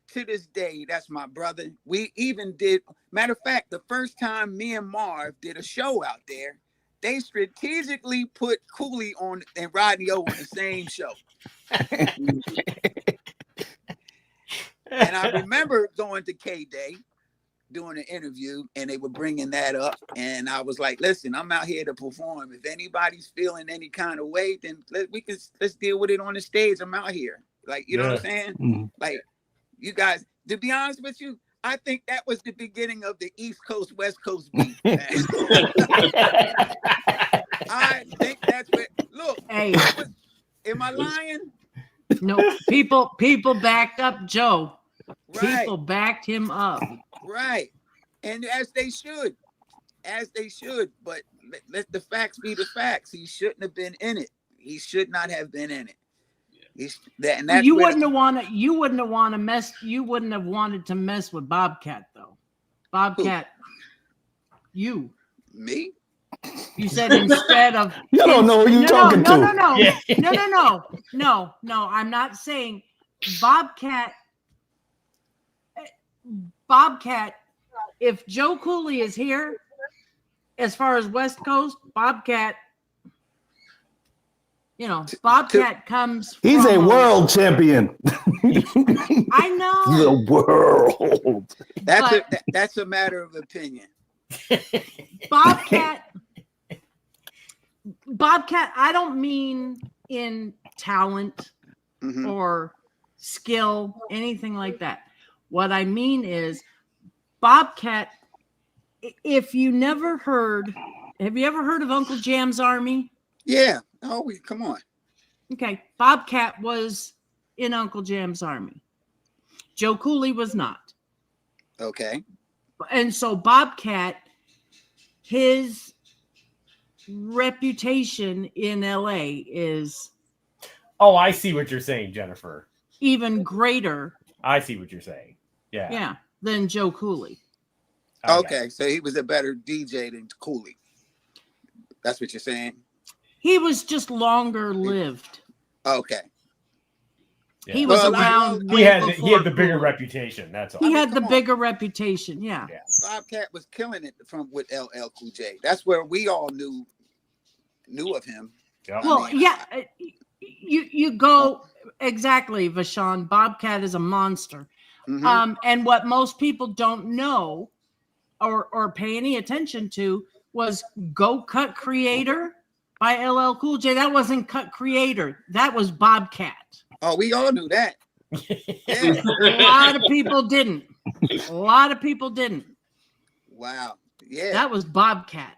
to this day, that's my brother. We even did, matter of fact, the first time me and Marv did a show out there, they strategically put Cooley on and Rodney O on the same show. And I remember going to K-Day, doing an interview, and they were bringing that up. And I was like, listen, I'm out here to perform. If anybody's feeling any kind of way, then let's deal with it on the stage. I'm out here. Like, you know what I'm saying? Mm-hmm. Like, you guys, to be honest with you, I think that was the beginning of the East Coast, West Coast beef. I think that's what, look, hey, am I lying? No, people backed up Joe. Right. People backed him up. Right. And as they should. But let the facts be the facts. He shouldn't have been in it. He should not have been in it. And that's You wouldn't have wanted to mess with Bobcat though. Bobcat, you. Me? You said instead of You don't know who you're talking to. No. Yeah. No. I'm not saying Bobcat. If Joe Cooley is here, as far as West Coast, Bobcat. Bobcat comes. He's a world champion. I know. The world. That's a matter of opinion. Bobcat, I don't mean in talent or skill, anything like that. What I mean is Bobcat, if you never heard, have you ever heard of Uncle Jam's Army? Yeah. Oh, come on. Okay. Bobcat was in Uncle Jam's Army. Joe Cooley was not. Okay. And so Bobcat, his reputation in LA is Oh, I see what you're saying, Jennifer. even greater. I see what you're saying. Yeah. Than Joe Cooley. Okay. So he was a better DJ than Cooley. That's what you're saying? He was just longer lived. Okay. Yeah. He was Well, around. He way had before the bigger Cooley. reputation. That's all. He had the come on. bigger reputation. Yeah. Bobcat was killing it with LL Cool J. That's where we all knew of him. Yeah. Well, you go exactly, Vashon. Bobcat is a monster. Mhm. And what most people don't know or pay any attention to was Go Cut Creator by LL Cool J. That wasn't Cut Creator. That was Bobcat. Oh, we all knew that. Yeah. A lot of people didn't. Wow. Yeah. That was Bobcat.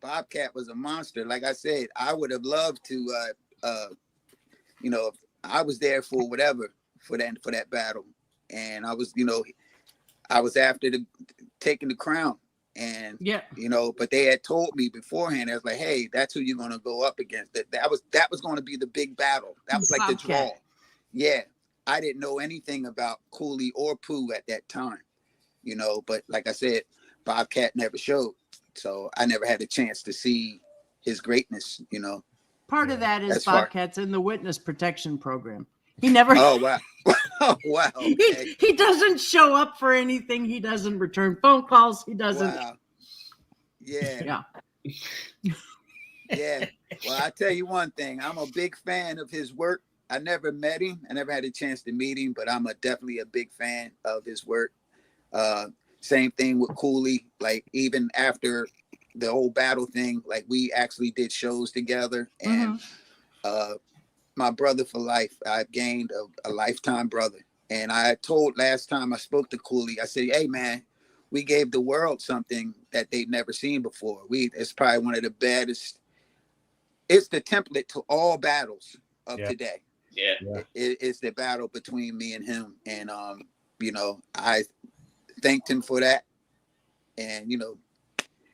Bobcat was a monster. Like I said, I would have loved to I was there for whatever for that battle. And I was after taking the crown. And but they had told me beforehand, I was like, hey, that's who you're gonna go up against. That was gonna be the big battle. That was like Bobcat. the draw. Yeah. I didn't know anything about Cooley or Pooh at that time, but like I said, Bobcat never showed. So I never had a chance to see his greatness, Part of that is That's far. Bobcat's in the witness protection program. He never. Oh, wow. Oh, wow. Okay. He doesn't show up for anything. He doesn't return phone calls. He doesn't. Wow. Yeah. Yeah. Yeah. Well, I tell you one thing. I'm a big fan of his work. I never met him. I never had a chance to meet him, but I'm definitely a big fan of his work. Same thing with Cooley. Like even after the whole battle thing, like we actually did shows together, and my brother for life. I've gained a lifetime brother. And I told last time I spoke to Cooley, I said, hey man, we gave the world something that they'd never seen before. It's probably one of the baddest. It's the template to all battles of today. Yeah. It's the battle between me and him. And, I thanked him for that. And,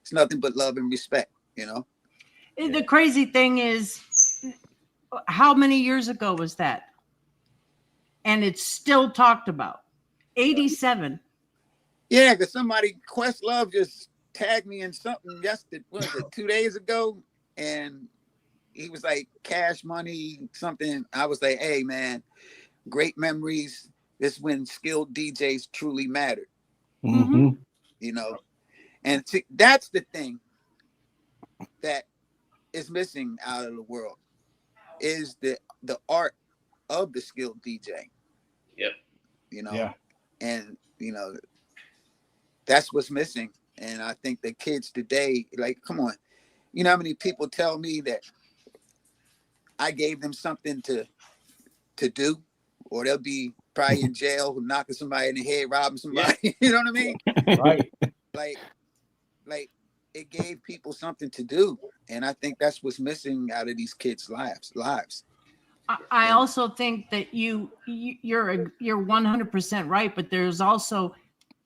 it's nothing but love and respect, The crazy thing is, how many years ago was that? And it's still talked about. 87. Yeah, because Questlove just tagged me in something 2 days ago? And he was like, Cash Money, something. I was like, hey, man, great memories. This is when skilled DJs truly mattered. Mm-hmm. And see, that's the thing that is missing out of the world is the art of the skilled DJ. Yep. And that's what's missing. And I think the kids today, like, come on, how many people tell me that I gave them something to do, or they'll be probably in jail, knocking somebody in the head, robbing somebody. Yeah. You know what I mean? Right. Like it gave people something to do. And I think that's what's missing out of these kids' lives. I also think that you're 100% right, but there's also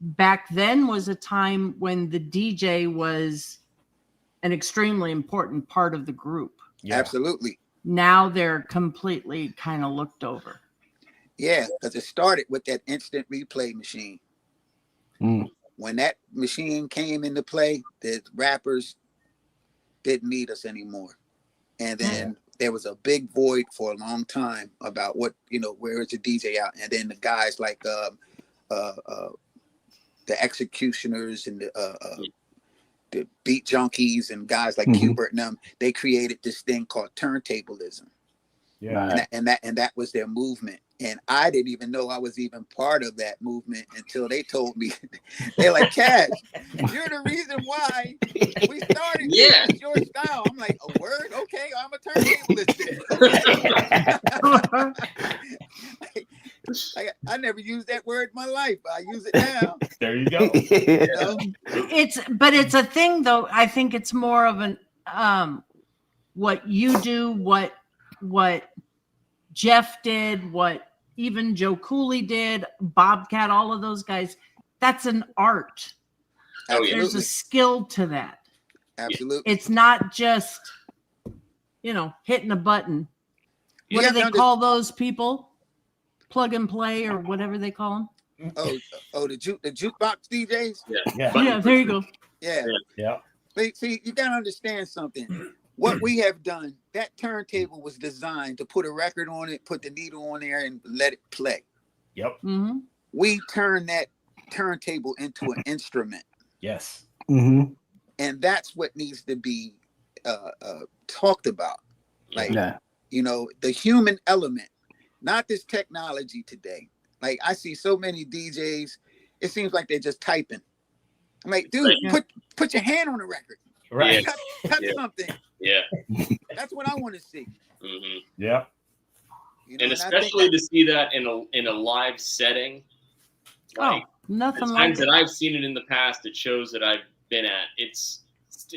back then was a time when the DJ was an extremely important part of the group. Yeah. Absolutely. Now they're completely kind of looked over. Yeah, because it started with that instant replay machine. Mm. When that machine came into play, the rappers didn't need us anymore. And then there was a big void for a long time about what, where is the DJ out? And then the guys like the Executioners and the Beat Junkies and guys like Qbert and them, they created this thing called turntablism. Yeah. And that was their movement. And I didn't even know I was even part of that movement until they told me. They're like, Cash, you're the reason why we started this. It's your style. I'm like, a word? Okay, I'm a turntablist. I never used that word in my life. I use it now. There you go. It's a thing though. I think it's more of an what you do, what Jeff did, what even Joe Cooley did, Bobcat, all of those guys. That's an art. Absolutely. There's a skill to that. Absolutely. It's not just, hitting a button. What do they call those people? Plug and play or whatever they call them. The jukebox DJs. Yeah. There you go. Yeah. See, you gotta understand something. What we have done, that turntable was designed to put a record on it, put the needle on there, and let it play. Yep. Mm-hmm. We turned that turntable into an instrument. Yes. Mm-hmm. And that's what needs to be talked about. Like, the human element, not this technology today. Like, I see so many DJs, it seems like they're just typing. I'm like, dude, put your hand on the record. Right. Cut something. Yeah. That's what I want to see. Mm-hmm. Yeah. And especially to see that in a live setting. Like, nothing the like times that I've seen it in the past at shows that I've been at.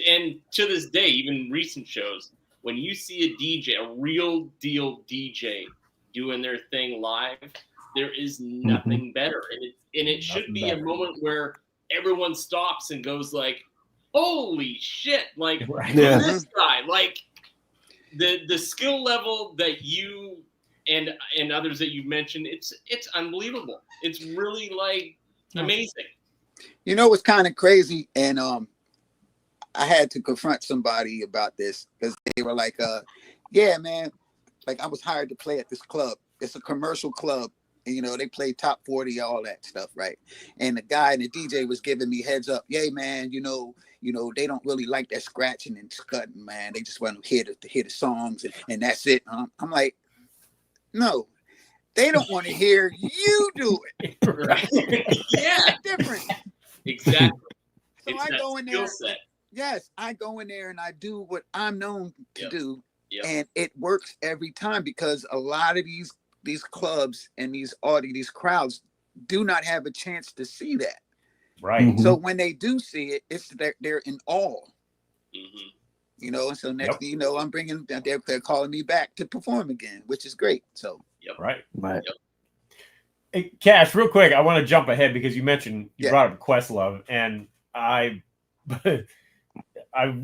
And to this day, even recent shows, when you see a DJ, a real deal DJ doing their thing live, there is nothing better. And it should be a moment where everyone stops and goes like, holy shit, like this guy, like the skill level that you and others that you mentioned, it's unbelievable. It's really like amazing. What's kind of crazy, and I had to confront somebody about this because they were like, yeah, man, like I was hired to play at this club. It's a commercial club. And, they play top 40, all that stuff, right? And the guy and the DJ was giving me heads up. Yay, man, they don't really like that scratching and cutting, man. They just want to hear the songs and that's it. I'm like, no, they don't want to hear you do it. Right. Yeah, different. Exactly. So I go in there. Yes, I go in there and I do what I'm known to do, and it works every time because a lot of these clubs and these crowds do not have a chance to see that. Right. So when they do see it, they're in awe. Mm-hmm. And so next thing you know, I'm bringing, they're calling me back to perform again, which is great. So right. Hey, Cash, real quick, I want to jump ahead because you mentioned you brought up Questlove, and I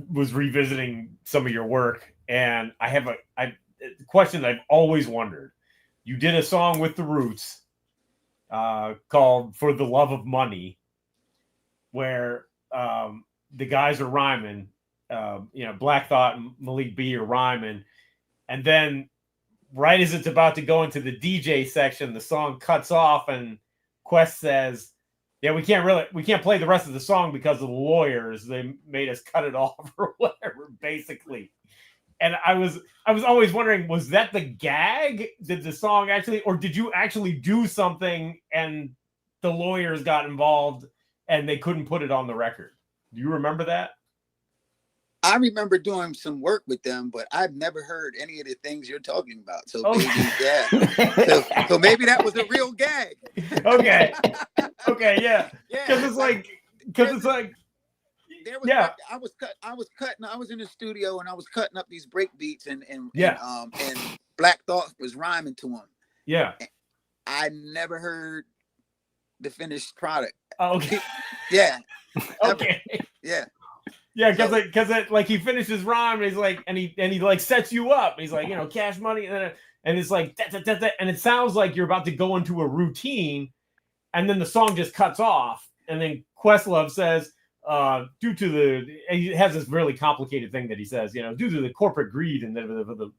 was revisiting some of your work, and I have a question that I've always wondered. You did a song with the Roots called "For the Love of Money," where the guys are rhyming. Black Thought and Malik B are rhyming, and then right as it's about to go into the DJ section, the song cuts off, and Quest says, "Yeah, we can't play the rest of the song because of the lawyers. They made us cut it off or whatever." Basically. And I was always wondering, was that the gag? Did the song actually, or did you actually do something and the lawyers got involved and they couldn't put it on the record? Do you remember that? I remember doing some work with them, but I've never heard any of the things you're talking about. So maybe, so maybe that was a real gag. Okay, yeah. Because it's like. I was in the studio and I was cutting up these break beats and Black Thought was rhyming to them. Yeah. I never heard the finished product. Oh, okay. Yeah. Okay. Yeah. Yeah, because like he finishes rhyme and he's like, and he like sets you up. He's like, Cash Money, and it's like, and it sounds like you're about to go into a routine, and then the song just cuts off, and then Questlove says, due to he has this really complicated thing that he says, due to the corporate greed and the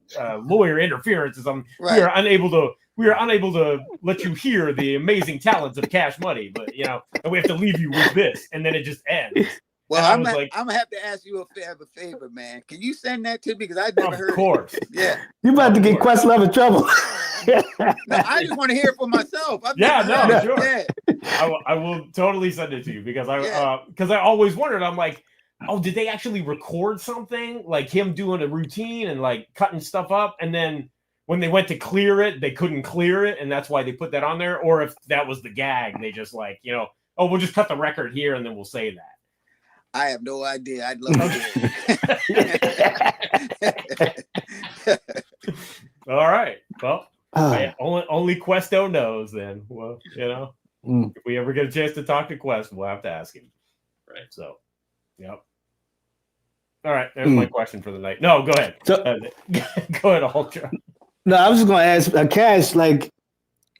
lawyer interference, we are unable to let you hear the amazing talents of Cash Money, but and we have to leave you with this, and then it just ends. Well, I'm gonna have to ask you a favor, man. Can you send that to me? Because I never heard. Of course. Yeah. You about to get Questlove in trouble. No, I just want to hear it for myself. Sure. Yeah. I will totally send it to you because I always wondered. I'm like, oh, did they actually record something like him doing a routine and like cutting stuff up, and then when they went to clear it, they couldn't clear it, and that's why they put that on there, or if that was the gag, they just like, oh, we'll just cut the record here and then we'll say that. I have no idea. I'd love to hear it. All right. Well, only Questo knows then. Well, if we ever get a chance to talk to Quest, we'll have to ask him. Right. So, yep. All right. There's my question for the night. No, go ahead. Go ahead, Ultra. No, I was just going to ask Cash, like,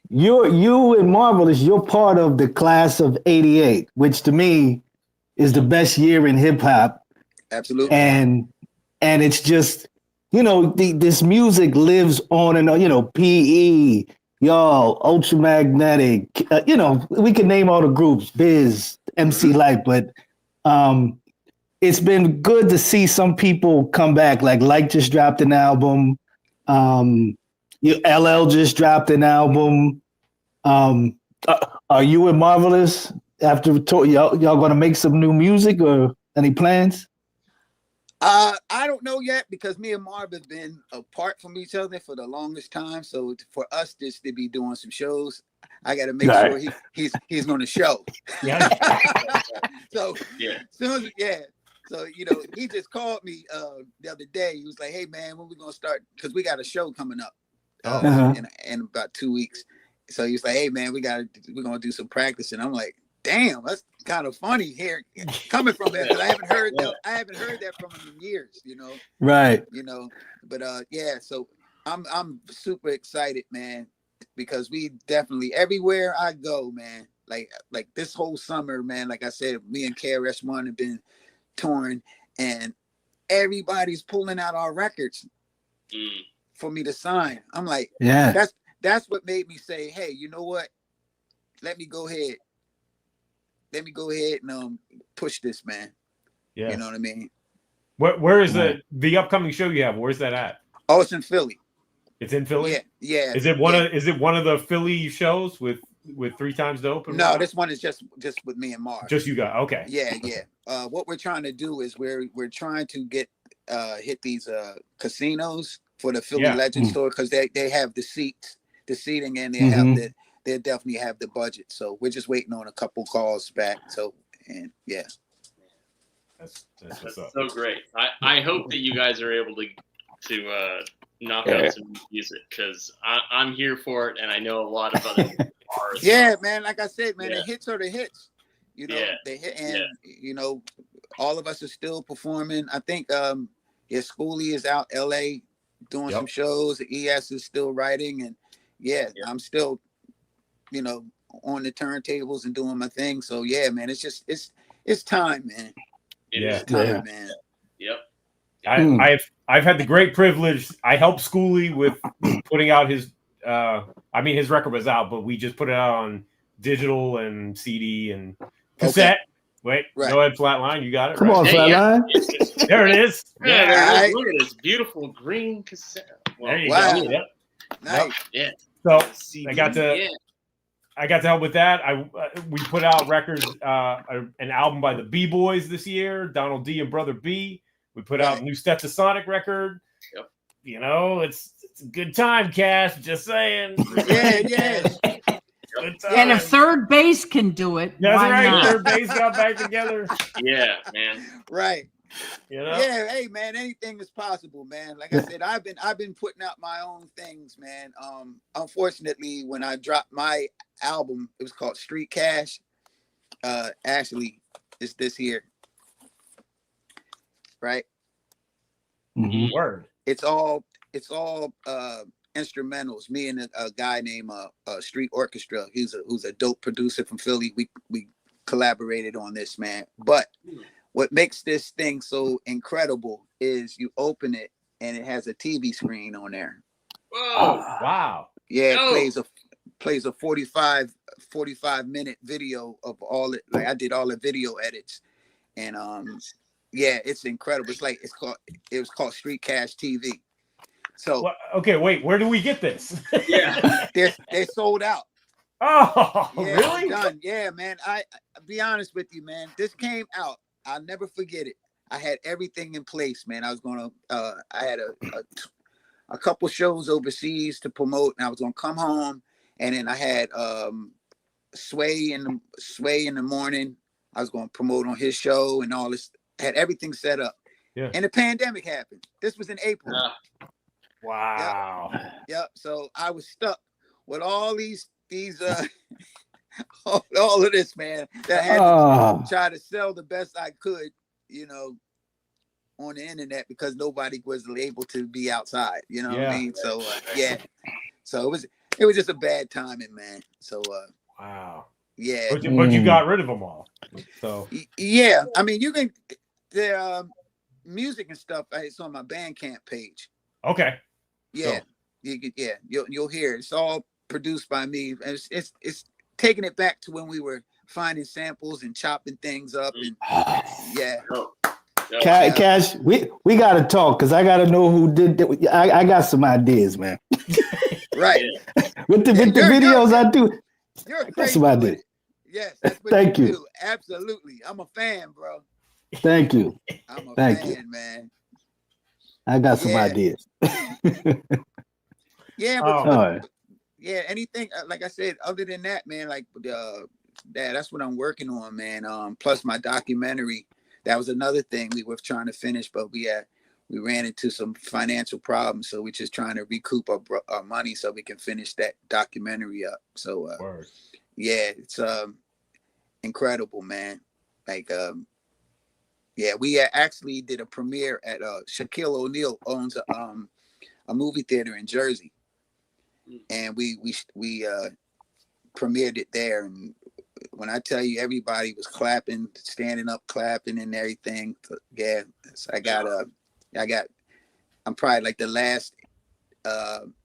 you and Marvelous, you're part of the class of 88, which to me is the best year in hip hop. Absolutely. And it's just, this music lives on and on, PE, y'all, Ultramagnetic, we can name all the groups, Biz, MC Light, but it's been good to see some people come back. Like just dropped an album. LL just dropped an album. Are you and Marvelous after y'all going to make some new music or any plans? I don't know yet because me and Marv have been apart from each other for the longest time. So for us just to be doing some shows, I got to make sure he's going to show. Yeah. So soon as, so he just called me the other day. He was like, "Hey man, when we gonna start? Because we got a show coming up in about 2 weeks." So he was like, "Hey man, we're gonna do some practice." And I'm like, "Damn, that's kind of funny here coming from that because I haven't heard that from him in years, Right. But so I'm super excited, man, because we definitely everywhere I go, man, like this whole summer, man, like I said, me and KRS-One have been touring and everybody's pulling out our records for me to sign. I'm like, that's what made me say, hey, you know what? Let me go ahead and push this, man. Yeah. You know what I mean? Where is the upcoming show you have? Where's that at? Oh, it's in Philly. It's in Philly? Yeah. Is it one of the Philly shows with 3 Times Dope? No, this one is just with me and Marv. Just you guys. Okay. Yeah. What we're trying to do is we're trying to get hit these casinos for the Philly Legends tour because they have the seating, and they definitely have the budget. So we're just waiting on a couple calls back. So that's so great. I hope that you guys are able to knock out some music because I'm here for it, and I know a lot of other people are. Yeah, man. Like I said, man, the hits are the hits. They hit, and all of us are still performing. I think Schoolie is out LA doing some shows. ES is still writing, and I'm still on the turntables and doing my thing. So yeah, man, it's time, man. It's time, man. Yep. I've had the great privilege. I helped Schoolie with putting out his. His record was out, but we just put it out on digital and CD and cassette. Okay. Wait, go ahead, Flatline. You got it. Come on, Flatline. There it is. Yeah, look at this beautiful green cassette. Well, there you go. Yep. Nice. Yeah. So I got to help with that. We put out records, an album by the B-Boys this year, Donald D and Brother B. We put out a new Stetsasonic record. Yep. It's a good time, Cash. Just saying. Yeah. Good time. And if third base can do it, that's why right. not? Third base got back together. Yeah, man. Right. Yeah, hey man, anything is possible, man. Like I said, I've been putting out my own things, man. Unfortunately, when I dropped my album. It was called Street Cash. Actually, it's this here, right? Mhm. Word. It's all instrumentals. Me and a guy named Street Orchestra. Who's a dope producer from Philly. We collaborated on this, man. But what makes this thing so incredible is you open it and it has a TV screen on there. Whoa! Wow. Yeah, No. it plays a 45 minute video of all it. Like I did all the video edits, and yeah, it's incredible. It was called Street Cash TV. So What? Okay, wait. Where do we get this? Yeah. they sold out. Oh, Yeah, really? done. Yeah, man. I'll be honest with you, man. This came out. I'll never forget it. I had everything in place, man. I was gonna. I had a couple shows overseas to promote, and I was gonna come home, and then I had Sway in the morning. I was gonna promote on his show and all this. I had everything set up. Yeah. And the pandemic happened. This was in April. Wow. Yep. So I was stuck with all these all of this, man. That I had to try to sell the best I could, on the internet because nobody was able to be outside. You know what I mean? So yeah. So it was just a bad timing, man. So Wow. yeah. But you got rid of them all. So yeah. I mean, you can the music and stuff. It's on my Bandcamp page. okay. Yeah. You'll hear it. It's all produced by me. And it's taking it back to when we were finding samples and chopping things up and yeah. Cash, we gotta talk because I gotta know who did that. I got some ideas, man. Right. with the videos I do. You're That's crazy. what I did. Yes, that's what Thank you. do. Absolutely. I'm a fan, bro. Thank you. I'm a Thank fan, you. man. I got some ideas. Yeah, Oh. but yeah, anything like I said, other than that, man, like that's what I'm working on, man. Plus my documentary. That was another thing we were trying to finish, but we ran into some financial problems, so we're just trying to recoup our money so we can finish that documentary up. So Word. yeah, it's incredible, man. Like yeah, we actually did a premiere at Shaquille O'Neal owns a movie theater in Jersey, and we premiered it there. And when I tell you, everybody was clapping, standing up, clapping, and everything. Yeah, so I'm probably like the last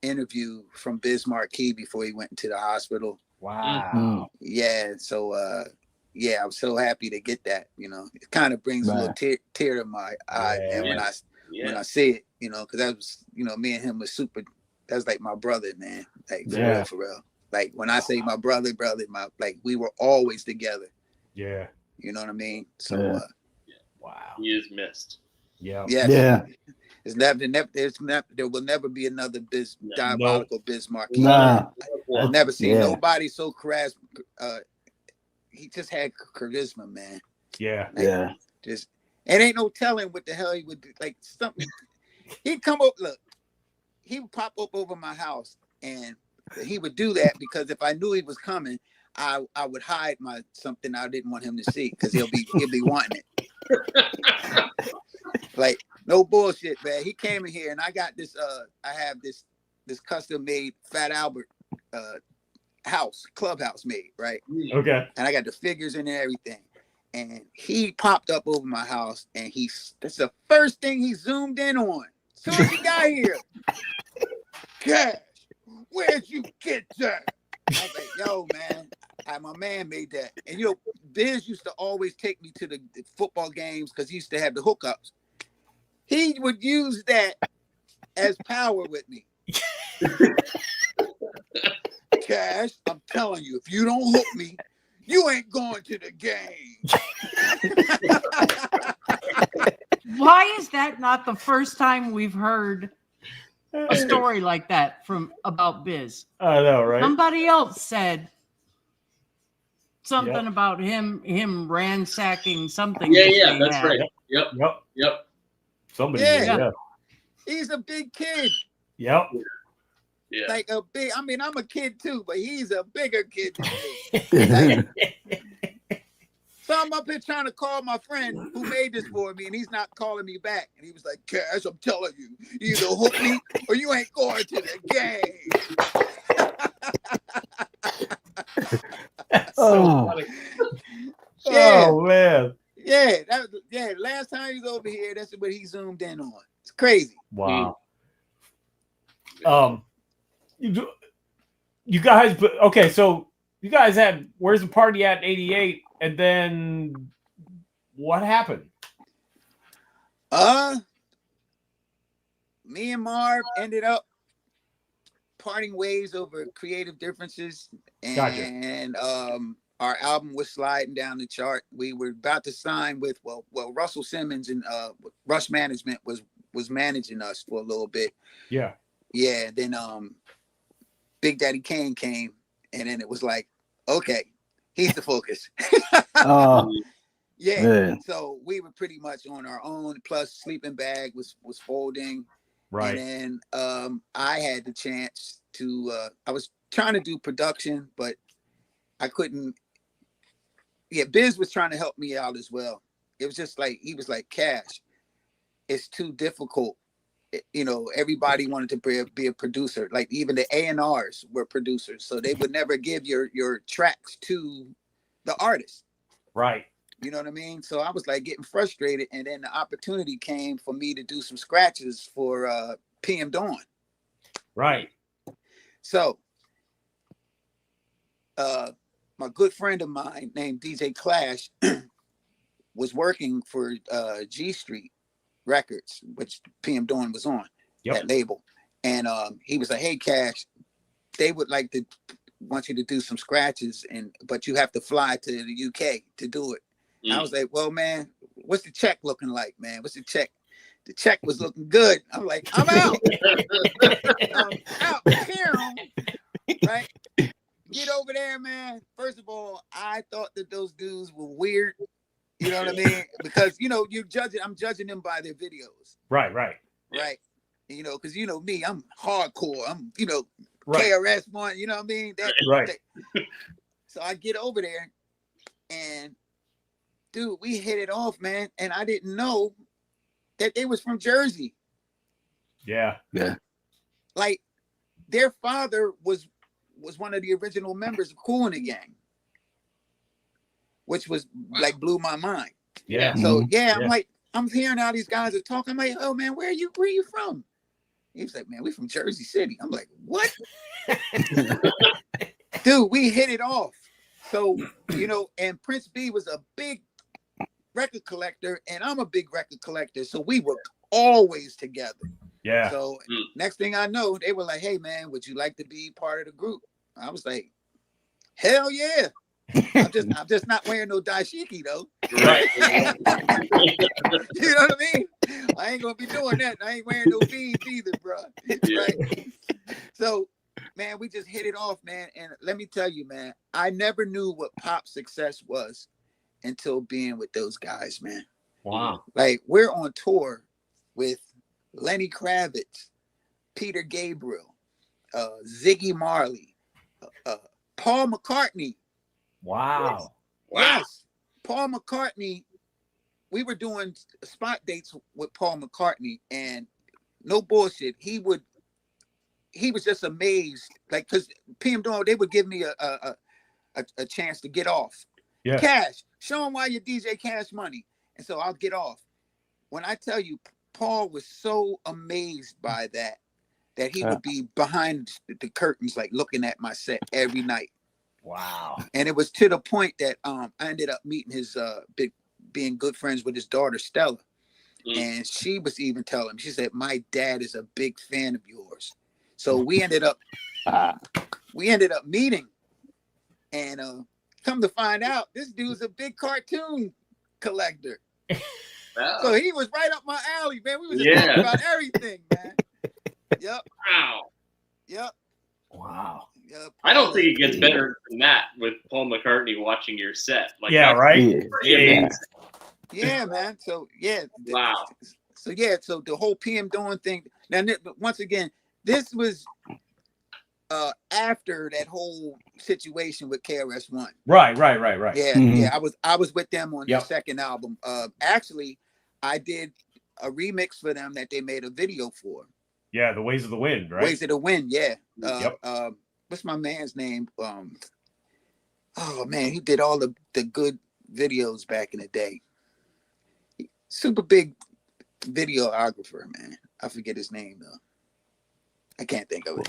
interview from Biz Markie before he went into the hospital. Wow. Yeah, so yeah, I was so happy to get that. It kind of brings a little tear to my eye, man, when I see it. Because that was, me and him was super. That's like my brother, man. Like for real. Like when I say my brother, we were always together. Yeah. You know what I mean? So wow. He is missed. Yeah. Yeah. There will never be another diabolical Bismarck. Nah. I've never seen Yeah. nobody so charismatic. He just had charisma, man. Yeah. Like, Yeah. Just it ain't no telling what the hell he would do. Like something. He'd come up. Look, he would pop up over my house, and he would do that because if I knew he was coming, I would hide something I didn't want him to see because he'll be wanting it. Like no bullshit, man. He came in here and I got this. I have this custom made Fat Albert clubhouse made, right? Okay. And I got the figures and everything. And he popped up over my house, and that's the first thing he zoomed in on. As soon as he got here, Cash, where'd you get that? I was like, yo, man, my man made that. And Biz used to always take me to the football games because he used to have the hookups. He would use that as power with me. Cash, I'm telling you, if you don't hook me, you ain't going to the game. Why is that not the first time we've heard a story like that about Biz? I know, right? Somebody else said something about him ransacking something. Yeah, that's right. Yep. Somebody. Yeah. Yeah. He's a big kid. Yep. Yeah. Like a big. I mean, I'm a kid too, but he's a bigger kid than me. So I'm up here trying to call my friend who made this for me, and he's not calling me back. And he was like, Cash, I'm telling you, you either hook me or you ain't going to the game. That's so Oh. funny. Yeah. Oh man. Yeah. Last time he was over here, that's what he zoomed in on. It's crazy. Wow. You guys, but okay, so you guys had Where's the Party at in '88, and then what happened? Me and Marv ended up parting ways over creative differences, and our album was sliding down the chart. We were about to sign with Russell Simmons, and Rush Management was managing us for a little bit. Yeah. Then Big Daddy Kane came, and then it was like, okay, he's the focus. Yeah. So we were pretty much on our own. Plus, Sleeping Bag was folding. Right. And then I had the chance to. I was trying to do production, but I couldn't. Yeah, Biz was trying to help me out as well. It was just like he was like, Cash, it's too difficult. You know, everybody wanted to be a producer. Like even the A&Rs were producers, so they would never give your tracks to the artist. Right. You know what I mean? So I was like getting frustrated, and then the opportunity came for me to do some scratches for PM Dawn. Right. So my good friend of mine named DJ Clash was working for G Street Records, which PM Dawn was on, that label. And he was like, hey, Cash, they would like to want you to do some scratches, but you have to fly to the UK to do it. I was like, well, man, what's the check looking like, man? What's the check? The check was looking good. I'm like, I'm out. I'm out. Right? Get over there, man. First of all, I thought that those dudes were weird. You know what I mean? Because, you know, I'm judging them by their videos. Right. Right. You know, because, you know, me, I'm hardcore. I'm, you know, KRS-One, you know what I mean? So I get over there, and dude, we hit it off, man. And I didn't know that they was from Jersey. Yeah. Like their father was one of the original members of Kool and the Gang, which was like blew my mind. Yeah. So I'm like, I'm hearing how these guys are talking. I'm like, oh man, where are you from? He was like, man, we from Jersey City. I'm like, what? Dude, we hit it off. So, you know, and Prince B was a big record collector, and I'm a big record collector. So we were always together. Yeah. So next thing I know, they were like, hey man, would you like to be part of the group? I was like, hell yeah. I'm just not wearing no dashiki though. Right. You know what I mean? I ain't gonna be doing that. I ain't wearing no beads either, bro. Right? So, man, we just hit it off, man. And let me tell you, man, I never knew what pop success was until being with those guys, man. Wow. Like we're on tour with Lenny Kravitz, Peter Gabriel, Ziggy Marley, Paul McCartney. Wow. Yes, Paul McCartney. We were doing spot dates with Paul McCartney, and no bullshit, he was just amazed. Like, because PM Dawn, they would give me a chance to get off. Yeah. Cash, show them why you DJ Cash Money, and so I'll get off. When I tell you, Paul was so amazed by that he would be behind the curtains, like looking at my set every night. Wow. And it was to the point that I ended up meeting his being good friends with his daughter Stella. And she was even telling me, she said, my dad is a big fan of yours. So we ended up meeting, and come to find out, this dude's a big cartoon collector. Wow. So he was right up my alley, man. We was just talking about everything, man. Yep. Wow. Yep. Wow. Yep. I don't think it gets better than that with Paul McCartney watching your set. Like, right? Yeah, man. So wow. So the whole PM Dawn thing. Now, once again, this was after that whole situation with KRS-One. Right. Yeah, Mhm. I was with them on their Yep. second album. Actually, I did a remix for them that they made a video for. Yeah, the Ways of the Wind, right? Ways of the Wind, yeah. Yep. What's my man's name? Oh man, he did all the good videos back in the day. Super big videographer, man. I forget his name though. I can't think of it.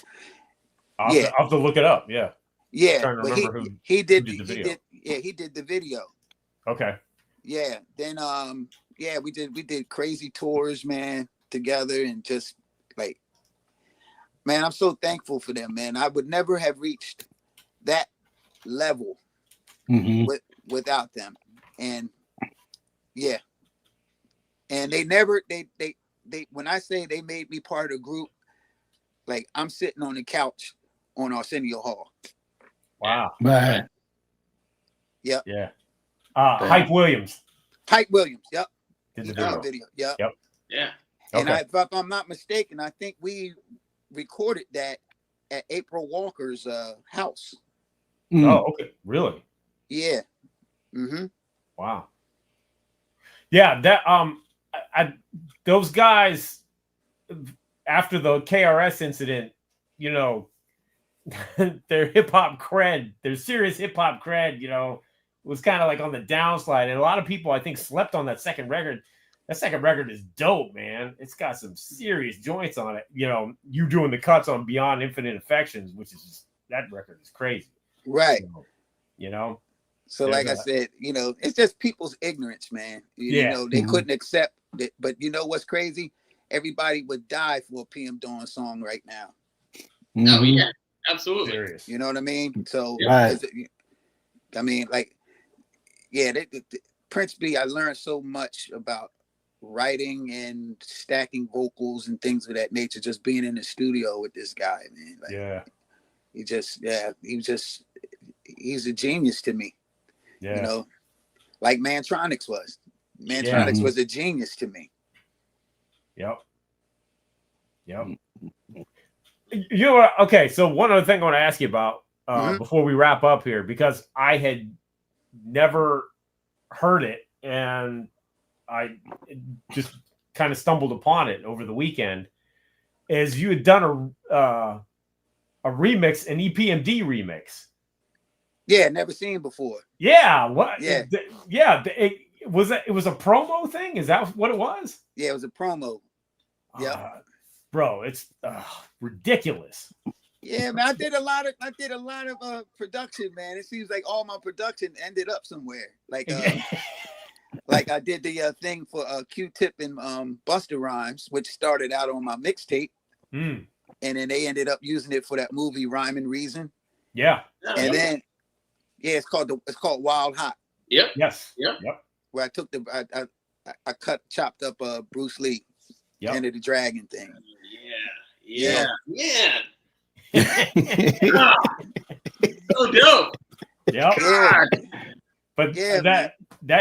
I'll have to look it up. Yeah. Yeah, trying to but remember he did the video. he did the video. Okay. Yeah. Then yeah, we did crazy tours, man, together, and just like, man, I'm so thankful for them, man. I would never have reached that level without them. And yeah. And they never they when I say they made me part of the group, like I'm sitting on the couch on Arsenio Hall. Wow. Right. Yep. Yeah. Hype Williams Hype Williams. Yep. did the He did video. the video. Yep. Yep. Yeah. And Okay. if I'm not mistaken, I think we recorded that at April Walker's house. Oh, okay. Really? Yeah. Mm-hmm. Wow. Yeah, that those guys after the KRS incident, you know, their hip hop cred, their serious hip hop cred, you know, was kind of like on the downslide. And a lot of people, I think, slept on that second record. That second record is dope, man. It's got some serious joints on it. You know, you doing the cuts on Beyond Infinite Affections, which is just, that record is crazy. Right. You know? So like I said, you know, it's just people's ignorance, man. You know, they couldn't accept it. But you know what's crazy? Everybody would die for a PM Dawn song right now. Oh, yeah. Absolutely. Serious. You know what I mean? So, Right. I mean, like, yeah, Prince B, I learned so much about writing and stacking vocals and things of that nature, just being in the studio with this guy, man. Like, Yeah. He's a genius to me. Yeah. You know, like Mantronics was. Mantronics was a genius to me. Yep. You know what? Okay, so one other thing I want to ask you about before we wrap up here, because I had never heard it and I just kind of stumbled upon it over the weekend, is you had done a remix, an EPMD remix. Yeah, never seen before. Yeah. What? Yeah. It was a promo thing. Is that what it was? Yeah, it was a promo. Yeah. Bro, it's ridiculous. Yeah, man, I did a lot of production, man. It seems like all my production ended up somewhere. Like like I did the thing for Q-Tip and Busta Rhymes, which started out on my mixtape. And then they ended up using it for that movie Rhyme and Reason. Yeah. And then it's called Wild Hot. Yep. Yes. Yep. Where I took I chopped up Bruce Lee. Yep. Enter the Dragon thing. Yeah. So dope. Yep. Yeah. But Yeah, that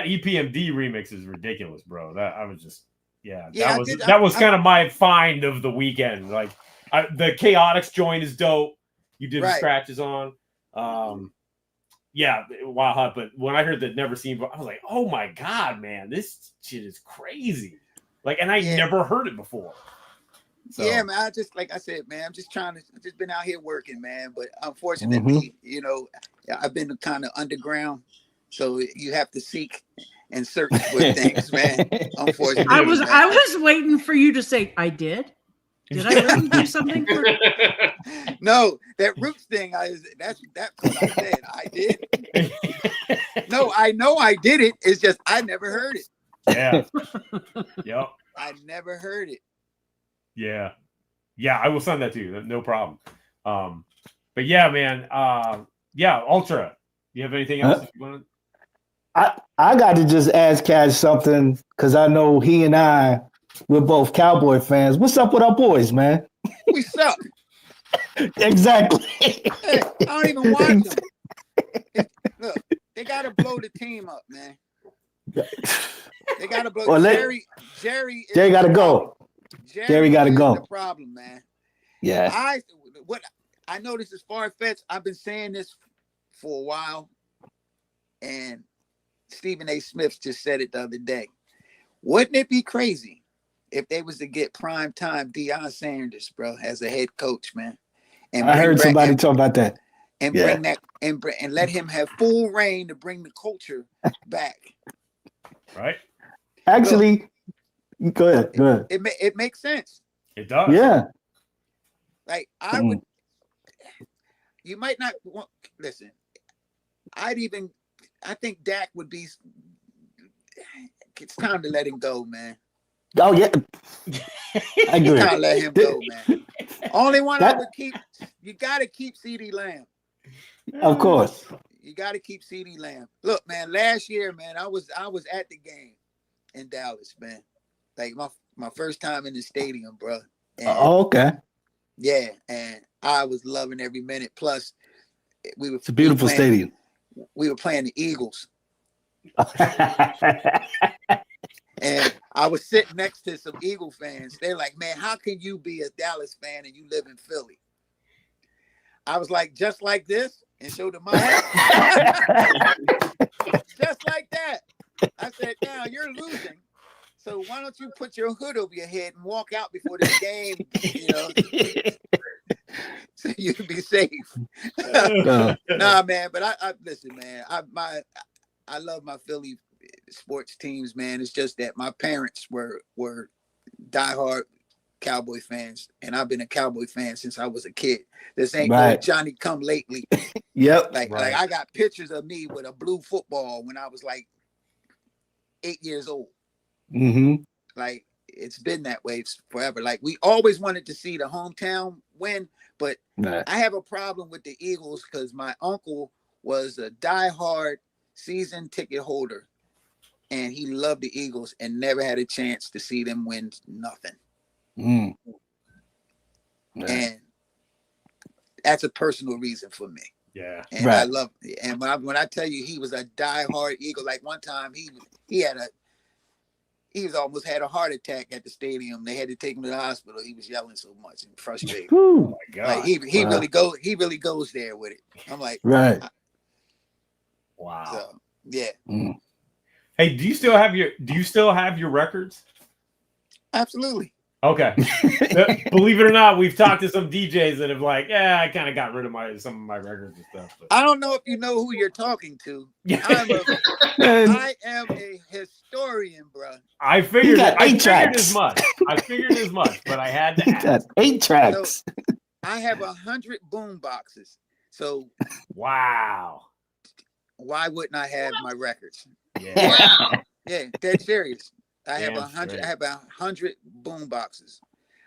EPMD remix is ridiculous, bro. That I was just that I was kind of my find of the weekend. Like the Chaotix joint is dope. You did the scratches on. Yeah, Wild Hot. But when I heard that Never Seen, I was like, oh my god, man, this shit is crazy. Like, and I never heard it before. So. Yeah, man. I just, like I said, man, I've just been out here working, man. But unfortunately, you know, I've been kind of underground, so you have to seek and search for things, man. Unfortunately, I was waiting for you to say I did. Did I really do something? No, that Roots thing. That's what I said. I did. No, I know I did it. It's just I never heard it. Yeah. Yep. I never heard it. Yeah. Yeah, I will send that to you. No problem. But yeah, man. Yeah, Ultra. You have anything else you want to? I got to just ask Cash something because I know he and we're both Cowboy fans. What's up with our boys, man? We suck. Exactly. Hey, I don't even watch them. Look, they gotta blow the team up, man. They gotta blow. Well, Jerry got to go. Jerry got to go. The problem, man. Yeah. I know this is far-fetched. I've been saying this for a while, and Stephen A. Smith just said it the other day. Wouldn't it be crazy if they was to get prime time Deion Sanders, bro, as a head coach, man? And I heard somebody talk about that. And bring that and let him have full reign to bring the culture back. Right. Actually, go ahead. It makes sense. It does. Yeah. Like I would. You might not want. Listen, I think Dak would be. It's time to let him go, man. Oh yeah, I agree. It's time to let him go, man. Only one I would keep. You got to keep CeeDee Lamb. Of course. You got to keep CeeDee Lamb. Look, man. Last year, man, I was at the game in Dallas, man. Like my first time in the stadium, bro. And, okay. Yeah, and I was loving every minute. Plus, it's a beautiful stadium. We were playing the Eagles. And I was sitting next to some Eagle fans. They're like, man, how can you be a Dallas fan and you live in Philly? I was like, just like this, and showed them my hat. Just like that. I said, now you're losing. So why don't you put your hood over your head and walk out before the game, so you can be safe. Nah, man, but I listen, man. I love my Philly sports teams, man. It's just that my parents were diehard Cowboy fans, and I've been a Cowboy fan since I was a kid. This ain't no Johnny come lately. Yep. Like I got pictures of me with a blue football when I was like 8 years old. Mm-hmm. Like it's been that way forever. Like we always wanted to see the hometown win, but I have a problem with the Eagles because my uncle was a diehard season ticket holder, and he loved the Eagles and never had a chance to see them win nothing. And that's a personal reason for me. Yeah. And I love it. And when I tell you he was a diehard Eagle, like one time he almost had a heart attack at the stadium. They had to take him to the hospital. He was yelling so much and frustrated. Oh my God. Like he really goes there with it. I'm like, wow. So, yeah. Hey, do you still have your records? Absolutely. Okay. Believe it or not, we've talked to some DJs that have like, I kind of got rid of some of my records and stuff. But. I don't know if you know who you're talking to. I am a historian, bro. I figured as much. But I had to ask. 8 tracks. So, I have 100 boom boxes. So wow. Why wouldn't I have my records? Yeah. Yeah, dead serious. I have 100 boom boxes.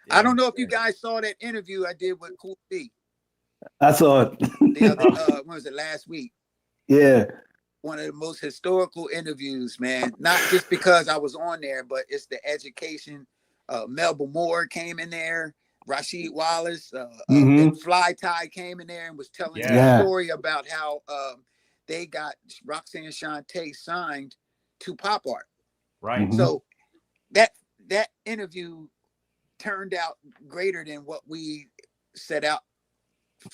Yeah, I don't know if you guys saw that interview I did with Cool B. I saw it. When was it, last week? Yeah. One of the most historical interviews, man. Not just because I was on there, but it's the education. Melba Moore came in there. Rasheed Wallace and Fly Tie came in there and was telling the story about how they got Roxanne Shante signed to Pop Art. Right. So that interview turned out greater than what we set out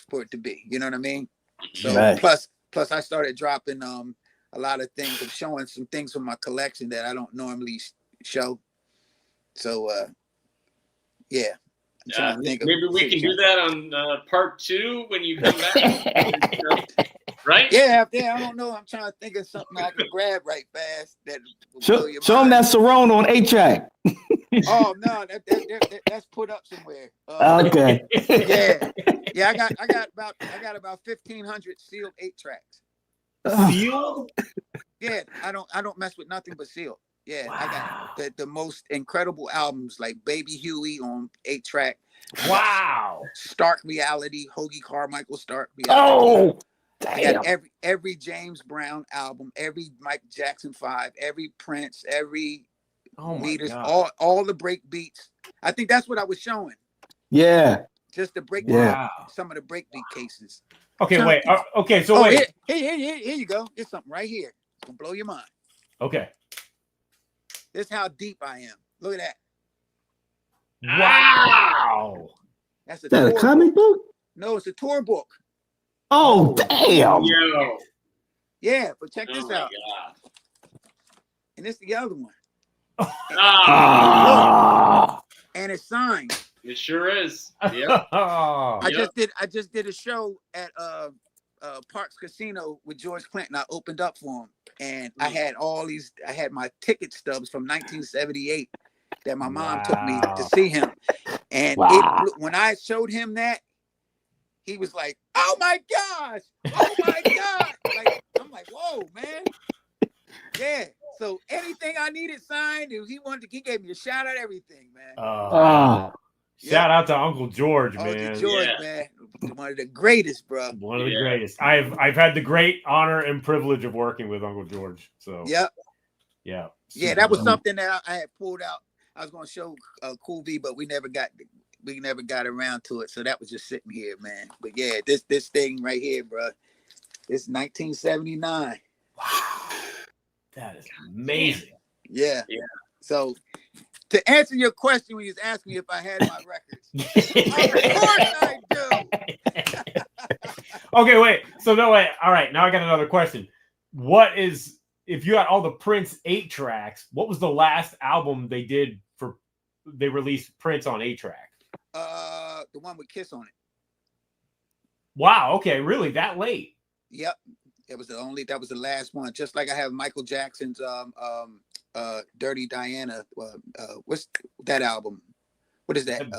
for it to be. You know what I mean? So plus I started dropping a lot of things and showing some things from my collection that I don't normally show. So yeah. Maybe we can do that on part 2 when you come back. Right? Yeah. I don't know. I'm trying to think of something I can grab right fast. That show them that Cerrone on 8-track. Oh no, that's put up somewhere. Okay. Yeah. I got about 1,500 sealed 8 tracks. Sealed? Yeah. I don't mess with nothing but sealed. Yeah, wow. I got the most incredible albums like Baby Huey on 8-track. Wow. Stark Reality, Hoagie Carmichael Stark Reality. Oh, I got every James Brown album, every Mike Jackson 5, every Prince, every Meters, all the break beats. I think that's what I was showing. Yeah. Just the break some of the breakbeat cases. Okay, wait. Okay, so wait. Here you go. There's something right here. It's gonna blow your mind. Okay. This is how deep I am. Look at that. Wow. That's a comic book? No, it's a tour book. Oh, damn. Yo. Yeah, but check Oh this my out. God. And it's the other one. Ah, And it's signed. it sure is. Yep. Oh, I just did a show at Parks Casino with George Clinton. I opened up for him, and I had my ticket stubs from 1978 that my mom took me to see him. And when I showed him that, he was like, "Oh my gosh! Oh my god!" Like, I'm like, "Whoa, man!" Yeah. So anything I needed signed, he gave me a shout out, everything, man. Shout out to Uncle George, Uncle man. George, man, one of the greatest, bro. One of the greatest. I've had the great honor and privilege of working with Uncle George. So Yep. Yeah. That was something that I had pulled out. I was going to show Cool V, but we never got around to it. So that was just sitting here, man. But yeah, this thing right here, bro, it's 1979. Wow. That is amazing. Yeah. So to answer your question when you was asking me if I had my records, of course I do. Okay, wait. So no way. All right, now I got another question. If you had all the Prince 8 tracks, what was the last album they released Prince on 8-track? The one with Kiss on it. Wow, okay, really that late? Yep. That was the last one. Just like I have Michael Jackson's Dirty Diana. What's that album? What is that?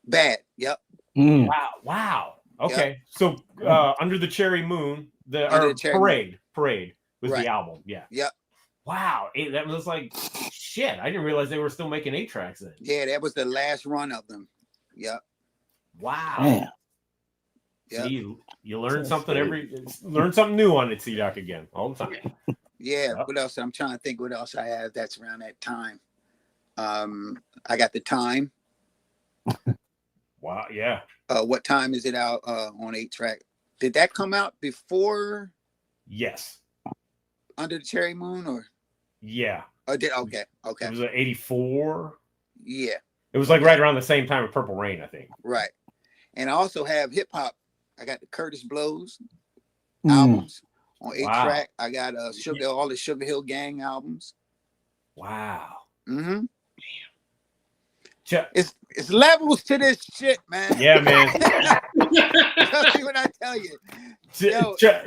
Bad? Yep. Wow. Okay. Yep. So Under the Cherry Moon, Parade was the album. Yeah. Yep. Wow. That was like shit. I didn't realize they were still making 8-tracks then. Yeah, that was the last run of them. Yep. Wow. Damn. Yep. See, you learn something learn something new on it, C-Doc again all the time. Yeah. Yep. What else? I'm trying to think what else I have that's around that time. I got The Time. Wow. Yeah. What time is it out on 8-track? Did that come out before? Yes. Under the Cherry Moon, or? Yeah. Okay. It was 84. Yeah. It was like right around the same time with Purple Rain, I think. Right. And I also have hip hop. I got the Curtis Blows albums on 8-track. I got all the Sugar Hill Gang albums. Wow. Mm-hmm. It's levels to this shit, man. Yeah, man. Trust me when I tell you.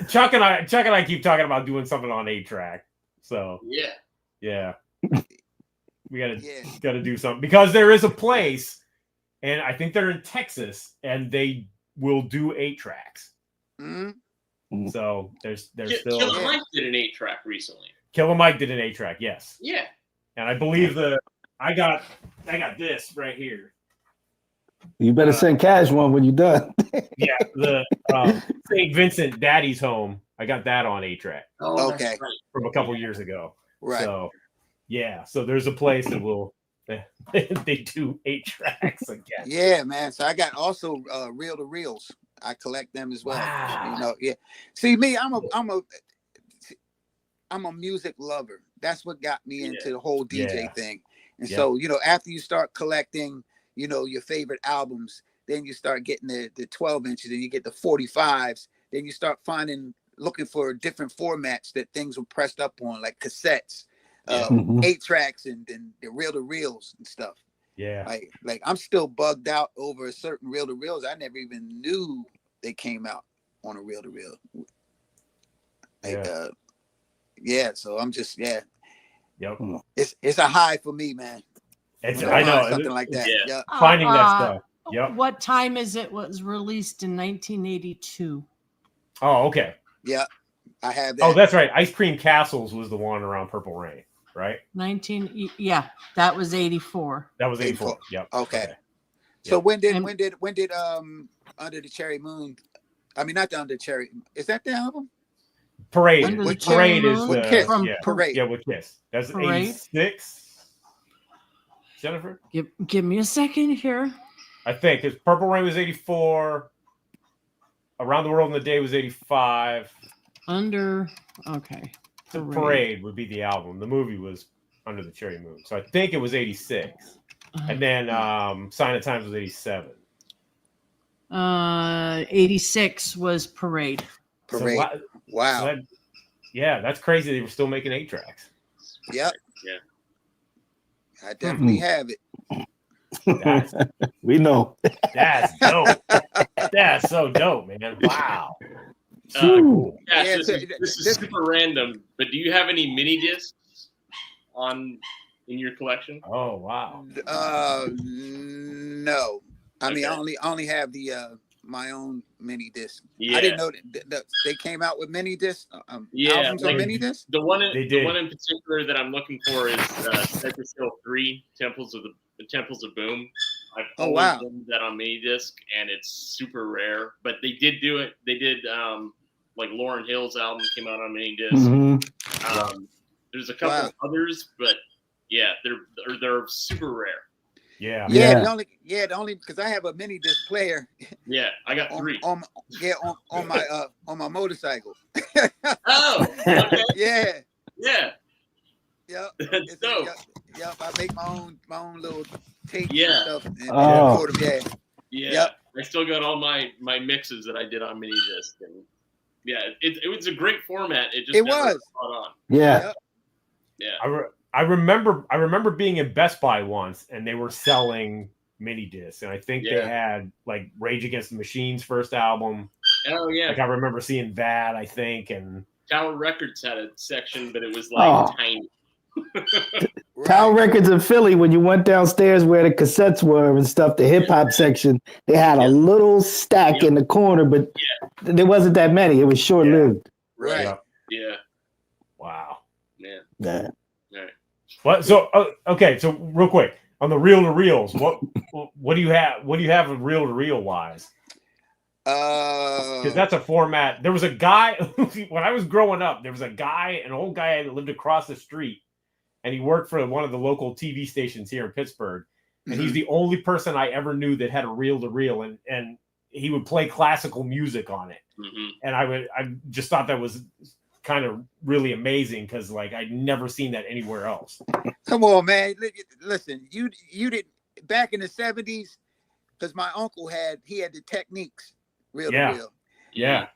Chuck and I keep talking about doing something on 8-track. So yeah. We gotta do something because there is a place, and I think they're in Texas, and they will do 8-tracks. Mm-hmm. So there's still Killer Mike did an 8-track recently. Killer Mike did an 8-track, yes. Yeah. And I believe I got this right here. You better send Cash one when you're done. Yeah, the St. Vincent Daddy's Home. I got that on 8-track. Oh, okay. Right. From a couple years ago. Right. So yeah, so there's a place that will they do 8-tracks again. Yeah, man. So I got also reel to reels. I collect them as well. Wow. Yeah. See me, I'm a music lover. That's what got me into the whole DJ thing. And so, after you start collecting, your favorite albums, then you start getting the 12 inches and you get the 45s. Then you start looking for different formats that things were pressed up on, like cassettes, 8-tracks and the reel to reels and stuff. Yeah. Like I'm still bugged out over certain reel to reels. I never even knew they came out on a reel to reel. So I'm just Yep. It's a high for me, man. I know something like that. Yeah. Finding that stuff. Yep. What Time Is It was released in 1982. Oh, okay. Yeah. I have that. Oh, that's right. Ice Cream Castles was the one around Purple Rain, right? That was 84. That was 84. Yep. Okay. So when did Under the Cherry Moon? I mean, not the Under the Cherry. Is that the album? Parade. Parade is with Kiss. Parade. Yeah, with Kiss. That's 86. Jennifer? Give me a second here. I think because Purple Rain was 84. Around the World in a Day was 85. Parade would be the album. The movie was Under the Cherry Moon. So I think it was 86. And then Sign of Times was 87. 86 was Parade. Parade. So, Wow. so yeah, that's crazy. They were still making 8-tracks. Yep. Yeah. I definitely have it. That's We know. that's dope. That's so dope, man. Wow. Super cool. Yeah, Yeah, this so is super random, but do you have any mini discs in your collection? Oh wow. No. I mean, Okay. I only have the my own mini disc. Yeah. I didn't know that they came out with mini disc Yeah, albums like on mini disc. The one They in did. particular that I'm looking for is Cypress Hill 3, Temples of Boom. I've Oh, always wow. wanted that on mini disc, and it's super rare. But they did do it. They did like Lauryn Hill's album came out on mini disc. Mhm. There's a couple others, but yeah, they're super rare. Yeah. Yeah, Yeah. the only because I have a mini disc player Yeah, I got 3. on my motorcycle. Oh, okay. Yeah. Yeah, Yep. that's dope. Yep. I make my own little tapes Yeah. and stuff. And Oh. record them. Yeah, Yep. I still got all my mixes that I did on mini disc, and yeah, it was a great format. It just It never was. caught on. Yeah. Yeah, I remember being in Best Buy once, and they were selling mini discs, and I think they Yeah. had like Rage Against the Machine's first album. oh yeah. Like I remember seeing that, I think, and Tower Records had a section, but it was like Oh. tiny. Right. Tower Records in Philly, when you went downstairs where the cassettes were and stuff, the hip hop section, they had a little stack in the corner, but there wasn't that many. It was short lived. Right. yeah. Yeah, Wow. yeah. Yeah. All right. What? So okay. So real quick on the reel to reels, what do you have? What do you have of reel to reel wise? Because that's a format. There was a guy when I was growing up. There was a guy, an old guy that lived across the street, and he worked for one of the local TV stations here in Pittsburgh. And he's the only person I ever knew that had a reel to reel, and he would play classical music on it. Mm-hmm. And I just thought that was kind of really amazing because like I'd never seen that anywhere else. Come on, man. Listen, you did back in the 70s, because my uncle had the Techniques reel to reel. Yeah.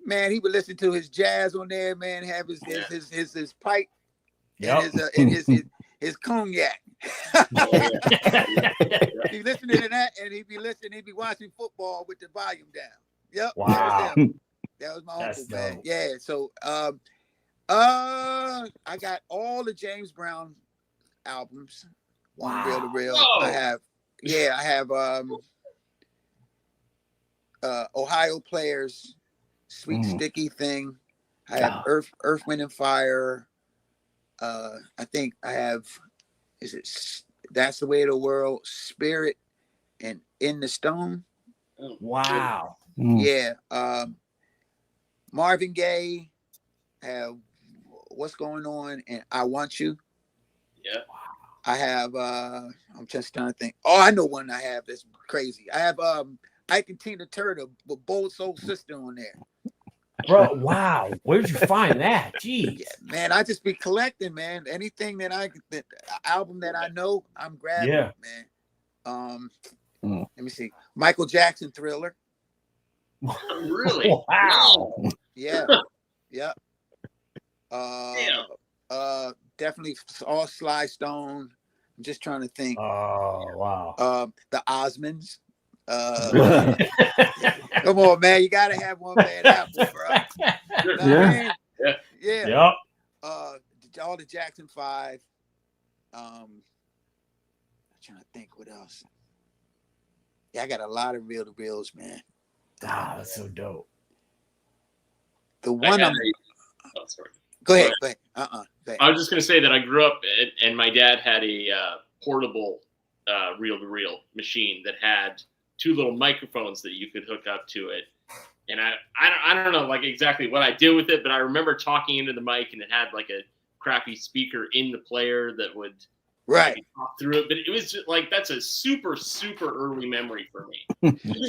Man, he would listen to his jazz on there, man, have his pipe Yep. and his cognac. He'd listening to that, and he'd be watching football with the volume down. Yep. Wow. That was my That's uncle, man. dope. Yeah. So I got all the James Brown albums on reel to reel. Whoa. I have Ohio Players, Sweet Sticky Thing. I have Earth, Wind and Fire. I think I have That's the Way of the World, Spirit, and In the Stone. Wow. Yeah. Marvin Gaye, have What's Going On, and I Want You. Yeah. I have I'm just trying to think. Oh, I know one I have that's crazy. I have Ike and Tina Turner with Bold Soul Sister on there. Bro, wow. Where'd you find that? Jeez. Yeah, man, I just be collecting, man. Anything that album that I know, I'm grabbing, Yeah. man. Let me see. Michael Jackson, Thriller. Really? Wow. Yeah. Yeah. Definitely all Sly Stone. I'm just trying to think. Oh, wow. The Osmonds. Come on, man. You gotta have one bad apple, bro. You know what I mean? Yeah. Yep. All the Jackson 5. I'm trying to think what else. Yeah, I got a lot of reel to reels, man. Ah, that's so dope. The one I'm Oh, sorry. go ahead. Go ahead. I was just going to say that I grew up and my dad had a portable reel-to-reel machine that had 2 little microphones that you could hook up to it. And I don't know like exactly what I did with it, but I remember talking into the mic and it had like a crappy speaker in the player that would talk through it. But it was just, like that's a super, super early memory for me.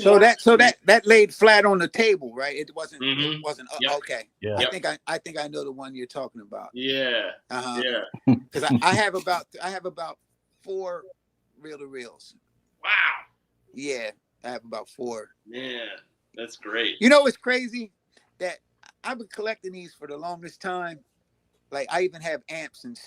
So that laid flat on the table, right? It wasn't. Mhm. It wasn't. Yep. Okay. Yeah. I think I know the one you're talking about. Yeah. Yeah. Yeah. Because I have about 4 reel to reels. Wow. Yeah, I have about 4. Yeah. That's great. You know, it's crazy that I've been collecting these for the longest time. Like I even have amps and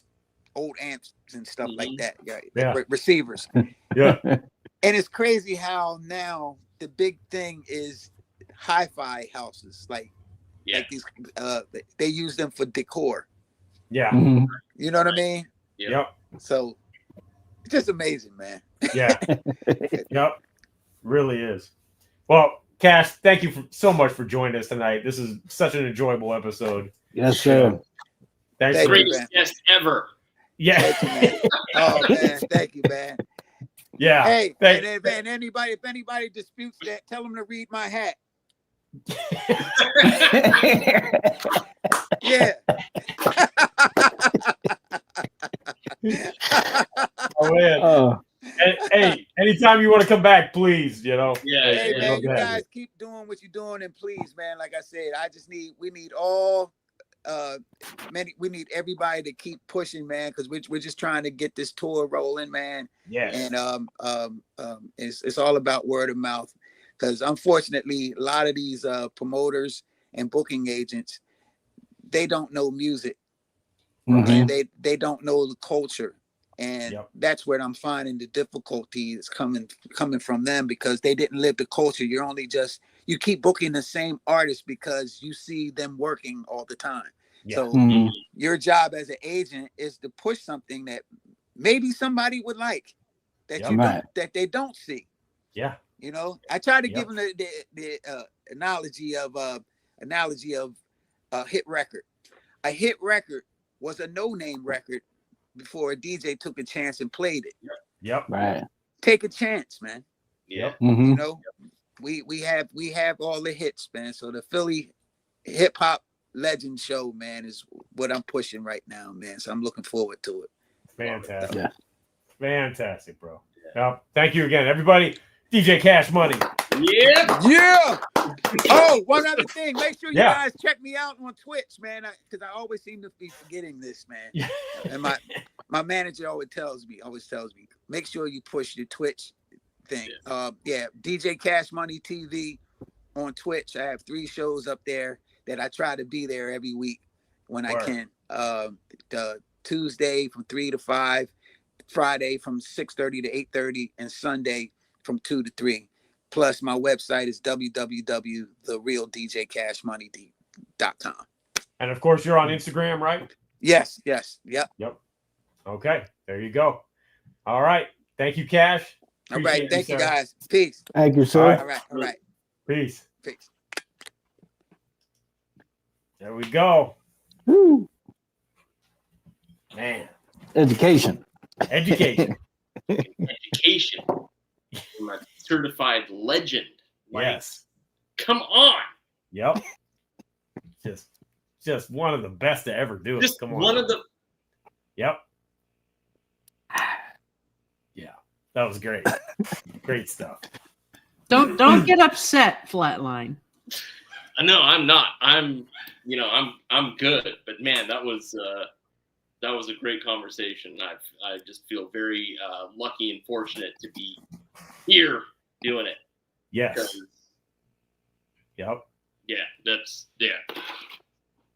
old amps and stuff like that. Yeah. Receivers. Yeah. And it's crazy how now the big thing is hi-fi houses. Like these, they use them for decor. Yeah. Mhm. You know what I mean? Yep. So it's just amazing, man. Yeah. Yep. Really is. Well, Cash, thank you so much for joining us tonight. This is such an enjoyable episode. Yes, sir. Thanks. Thank For, you, Greatest guest ever. yeah. Thank you, man. Oh man, thank you, man. Yeah. Hey, Thank- and if anybody disputes that, tell them to read my hat. Yeah. Oh man. Hey, anytime you want to come back, please, you know. Yeah. Hey yeah. man, you guys keep doing what you're doing, and please, man, like I said, we need all we need everybody to keep pushing, man, because we're just trying to get this tour rolling, man. Yes. And it's all about word of mouth, because unfortunately a lot of these promoters and booking agents, they don't know music. Mhm. And they don't know the culture. And that's where I'm finding the difficulty is coming from them, because they didn't live the culture. You keep booking the same artist because you see them working all the time. Yeah. So Mhm. your job as an agent is to push something that maybe somebody would like, that that they don't see. Yeah. You know, I try to give them the analogy of a hit record. A hit record was a no-name record before a DJ took a chance and played it. Yep. Right. Take a chance, man. Yeah. Mhm. You know, we have all the hits, man. So the Philly hip hop legend show, man, is what I'm pushing right now, man. So I'm looking forward to it. Fantastic. Yeah. Fantastic, bro. Well, thank you again, everybody. DJ Cash Money. Yeah. Yeah. Oh, one other thing. Make sure you Yeah. guys check me out on Twitch, man, because I always seem to be forgetting this, man. Yeah. And my manager always tells me, make sure you push your Twitch thing. DJ Cash Money TV on Twitch. I have 3 shows up there that I try to be there every week when I can. The Tuesday from 3 to 5, Friday from 6:30 to 8:30, and Sunday from 2 to 3. Plus, my website is www.therealdjcashmoney.com. And of course, you're on Instagram, right? Yes. Yep. Okay. There you go. All right. Thank you, Cash. All right. Thank you, sir. guys. Peace. Thank you, sir. All right. Peace. Peace. There we go. Woo. Man. Education. Education. Education. I'm a certified legend. Like, Yes. come on. Yep. Just one of the best to ever do it. Just Come on. one of the. Yep. Yeah. That was great. Great stuff. Don't get upset, Flatline. No, I'm not. I'm good. But man, that was a great conversation. I just feel very lucky and fortunate to be here doing it. Yes. Yep. Yeah.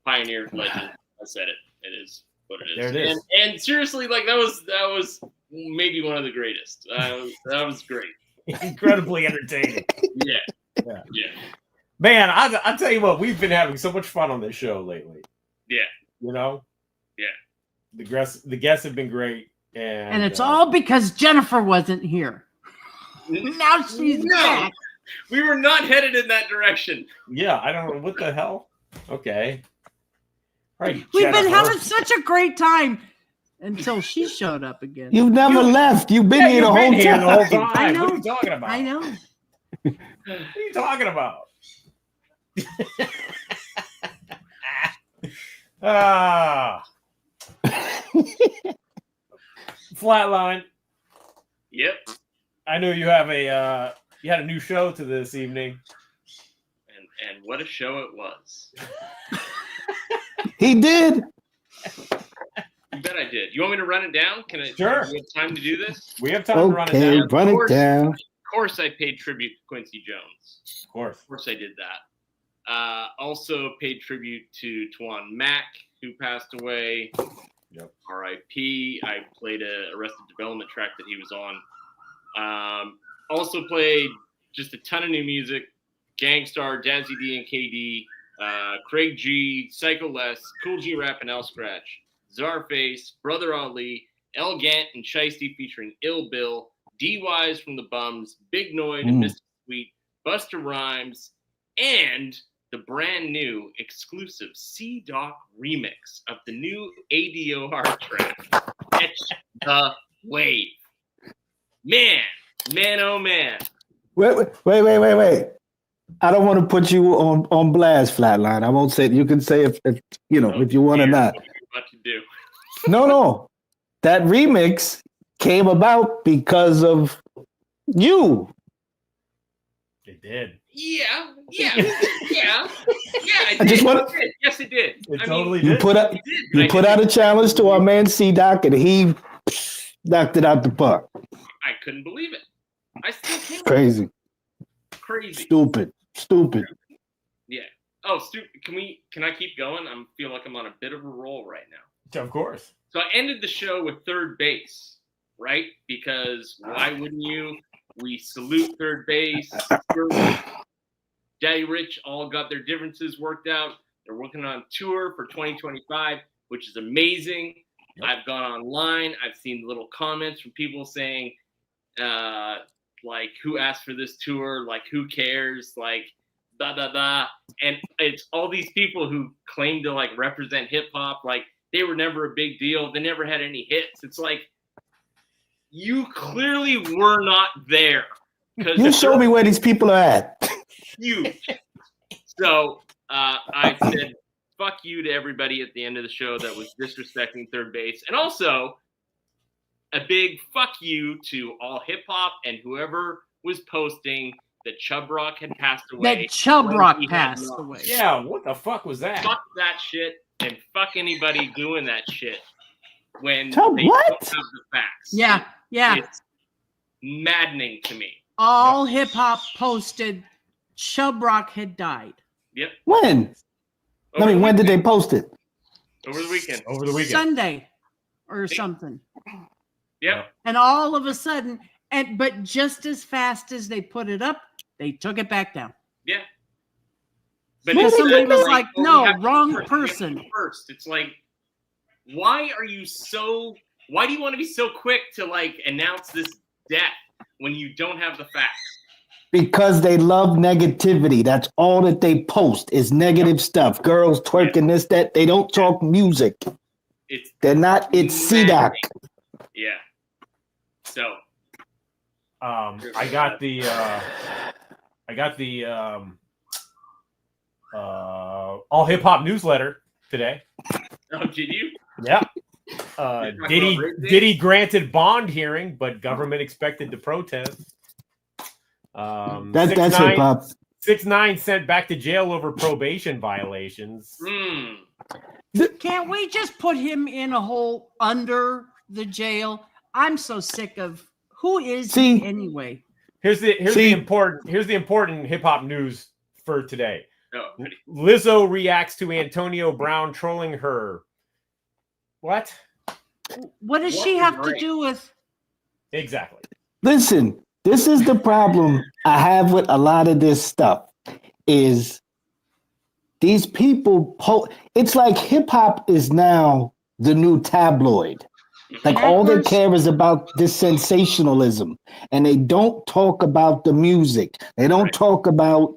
Pioneer legend. I said it. It is what it is. There it is. And seriously, like that was maybe one of the greatest. That was great. Incredibly entertaining. Yeah. Man, I tell you what, we've been having so much fun on this show lately. Yeah. You know? Yeah. The guests have been great. And it's all because Jennifer wasn't here. Now she's back. We were not headed in that direction. Yeah, I don't know. What the hell? Okay. All right, We've Jennifer. been having such a great time until she showed up again. You've never left. You've been here the whole time. I know. What are you talking about? I know. What are you talking about? Flatline. Yep. I know you have you had a new show to this evening. And what a show it was. He did. You bet I did. You want me to run it down? Can I? Sure. Do we have time to do this? We have time to run it Okay, down. run it down. Of course, I paid tribute to Quincy Jones. Of course. Of course, I did that. Also paid tribute to Twan Mack, who passed away. Yep. R.I.P. I played a Arrested Development track that he was on. Also played just a ton of new music. Gangstar, Jazzy D and KD, Craig G, Psycho Les, Cool G Rap and L Scratch, Czarface, Brother Ali, El Gant and Shiesty featuring Ill Bill, D-Wise from the Bums, Big Noid and Mr. Sweet, Busta Rhymes, and the brand new exclusive C-Doc remix of the new ADOR track, Catch the Wave. Man, oh man. Wait. I don't want to put you on blast, Flatline. I won't say it. You can say if you want or not. What are you about to do? No. That remix came about because of you. It did. Yeah. I just want It did. Yes, it did. It totally did. You put out a challenge to our man C-Doc, and he knocked it out the park. I couldn't believe it. I still can't. Crazy. Stupid. Yeah. Oh, stupid. Can I keep going? I feel like I'm on a bit of a roll right now. Of course. So I ended the show with third base, right? Because why wouldn't you? We salute third base. Daddy Rich all got their differences worked out. They're working on tour for 2025, which is amazing. Yep. I've gone online. I've seen little comments from people saying, like, who asked for this tour? Like, who cares? Like, blah, blah, blah. And it's all these people who claim to, like, represent hip-hop. Like, they were never a big deal. They never had any hits. It's like, you clearly were not there. You show me where these people are at. Huge. So I said, fuck you to everybody at the end of the show that was disrespecting third base. And also, a big fuck you to all hip hop and whoever was posting that Chubb Rock had passed away. That Chubb Rock passed away. Yeah, what the fuck was that? Fuck that shit and fuck anybody doing that shit when Chubb, they what? don't have the facts. Yeah. It's maddening to me. All hip hop posted Chubb Rock had died. Yep. When? When did they post it? Over the weekend. Sunday or something. Yep. And all of a sudden, but just as fast as they put it up, they took it back down. Yeah. But Because somebody was like, no, wrong person. First, it's like, why do you want to be so quick to like announce this death when you don't have the facts? Because they love negativity. That's all that they post is negative stuff. Girls twerking this, that. They don't talk music. It's C-Doc. Yeah. So. I got the all hip hop newsletter today. Oh, did you? Yeah. Diddy granted bond hearing, but government expected to protest. That's hip hop. 6ix9ine sent back to jail over probation violations. Can't we just put him in a hole under the jail? I'm so sick of who is he anyway. Here's the important hip hop news for today. Lizzo reacts to Antonio Brown trolling her. What? What does she have to do with? Exactly. Listen, this is the problem I have with a lot of this stuff is these people, it's like hip hop is now the new tabloid. Like all they care is about this sensationalism and they don't talk about the music. They don't talk about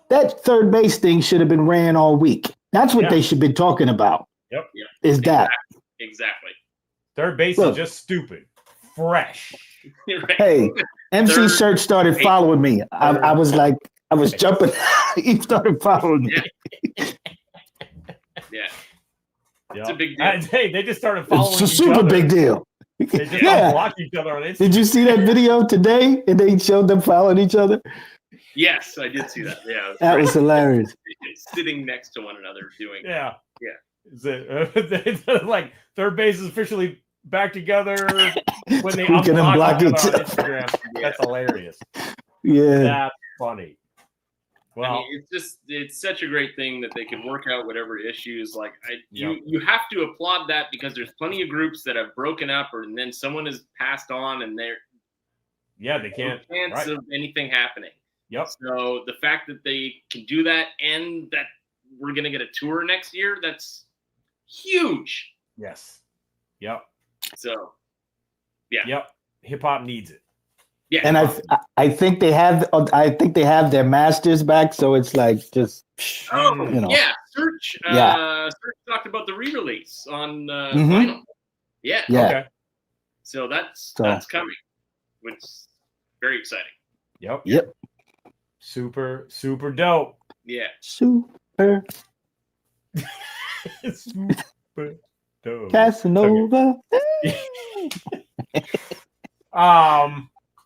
that third base thing should have been ran all week. That's what they should be talking about. Yep. Is that. Exactly. Third base is just stupid. Fresh. Right. Hey, MC Shirt started following me. I was like, I was jumping. He started following me. Yeah. It's a big deal. Hey, they just started following each other. It's a super big deal. They just blocked each other on Instagram. Did you see that video today? And they showed them following each other? Yes, I did see that. Yeah. That was hilarious. Sitting next to one another doing Yeah. Yeah. Like third base is officially back together. when they We can unblock unblock each each other on other. Instagram. That's hilarious. Yeah. That's funny. I Well, mean, it's such a great thing that they can work out whatever issues. Like Yep. you have to applaud that, because there's plenty of groups that have broken up, and then someone has passed on, and they're they can't. no chance Right. of anything happening. Yep. So the fact that they can do that, and that we're gonna get a tour next year, that's huge. Yes. Yep. So yeah. Yep. Hip hop needs it. Yeah. And I think they have their masters back, so it's like just Oh, you know. yeah. Search talked about the re-release on vinyl. Yeah. Yeah. Okay. So that's So- coming, which is very exciting. Yep. Yep. Super, super dope. Yeah. Super Super dope. Casanova.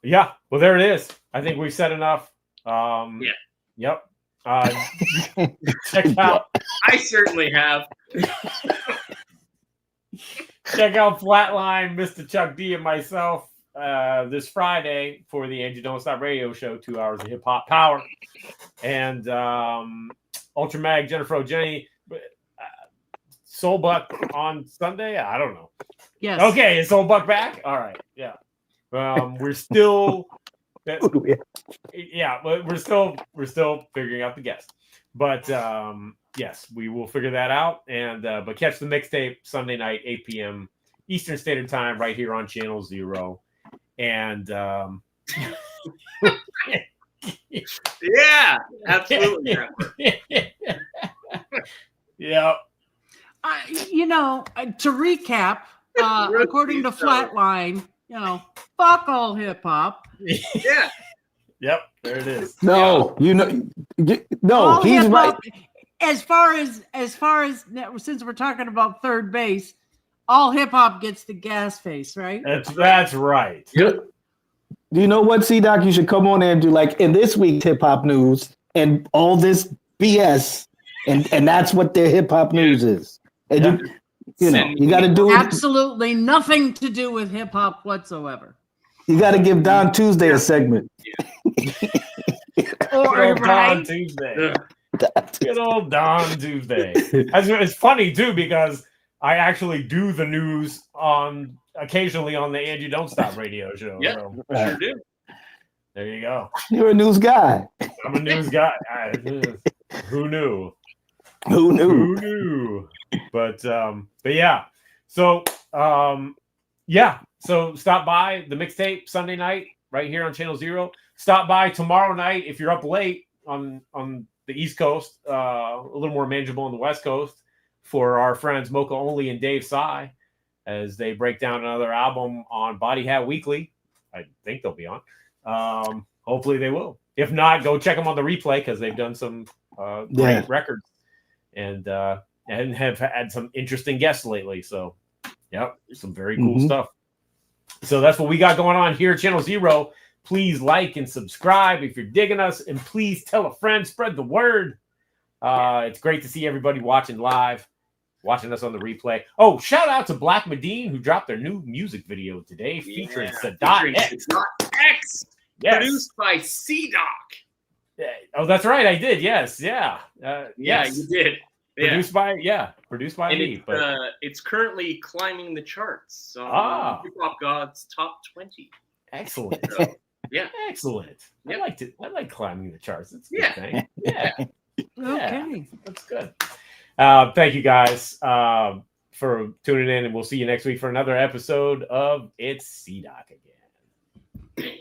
Yeah. Well, there it is. I think we've said enough. Yeah. Yep. Check out I certainly have. Flatline, Mr. Chuck D, and myself this Friday for the Angie Don't Stop Radio Show. 2 hours of hip hop power, and Ultra Mag, Jennifer O'Jenny, Soulbuck on Sunday. I don't know. Yes. Okay, is Soulbuck back? All right. Yeah. We're still. Yeah, but we're still figuring out the guest. But yes, we will figure that out. And but catch the mixtape Sunday night, 8 p.m. Eastern Standard Time, right here on Channel 0. And Yeah, absolutely. Yeah. To recap, according to Flatline, fuck all hip hop. Yeah. Yep, there it is. No, no, All he's hip right. hop, as far as since we're talking about third base, all hip hop gets the gas face, right? That's right. You know what, C-Doc? You should come on there and do like in this week's hip hop news and all this BS, and that's what their hip hop news is. And you got to do it. Absolutely nothing to do with hip hop whatsoever. You got to give Don Tuesday a segment. Good old Don Tuesday. Good old Don Tuesday. It's funny too because I actually do the news occasionally on the Angie Don't Stop radio show. Yeah, So, sure do. there you go. You're a news guy. I'm a news guy. Who knew? Who knew? Who knew? But yeah. So So stop by the mixtape Sunday night right here on Channel 0. Stop by tomorrow night if you're up late on the East Coast, a little more manageable on the West Coast for our friends Mocha Only and Dave Sy as they break down another album on Body Hat Weekly. I think they'll be on. Hopefully they will. If not, go check them on the replay because they've done some great records and have had some interesting guests lately. So, yep, some very cool stuff. So that's what we got going on here at Channel 0. Please like and subscribe if you're digging us, and please tell a friend, spread the word. It's great to see everybody watching live, watching us on the replay. Oh, shout out to Black Medine, who dropped their new music video today featuring Sadat X. X. Yes. Produced by C-Doc. Yeah. Oh, that's right. I did. Yes. Yeah. Yeah, yes. you did. Produced by And me. But it's currently climbing the charts on Hip Hop God's top 20. excellent. So, yeah. Excellent. Yep. I like climbing the charts. It's a Yeah. good thing. Yeah. Okay. That's good. Thank you guys for tuning in, and we'll see you next week for another episode of It's C-Doc again.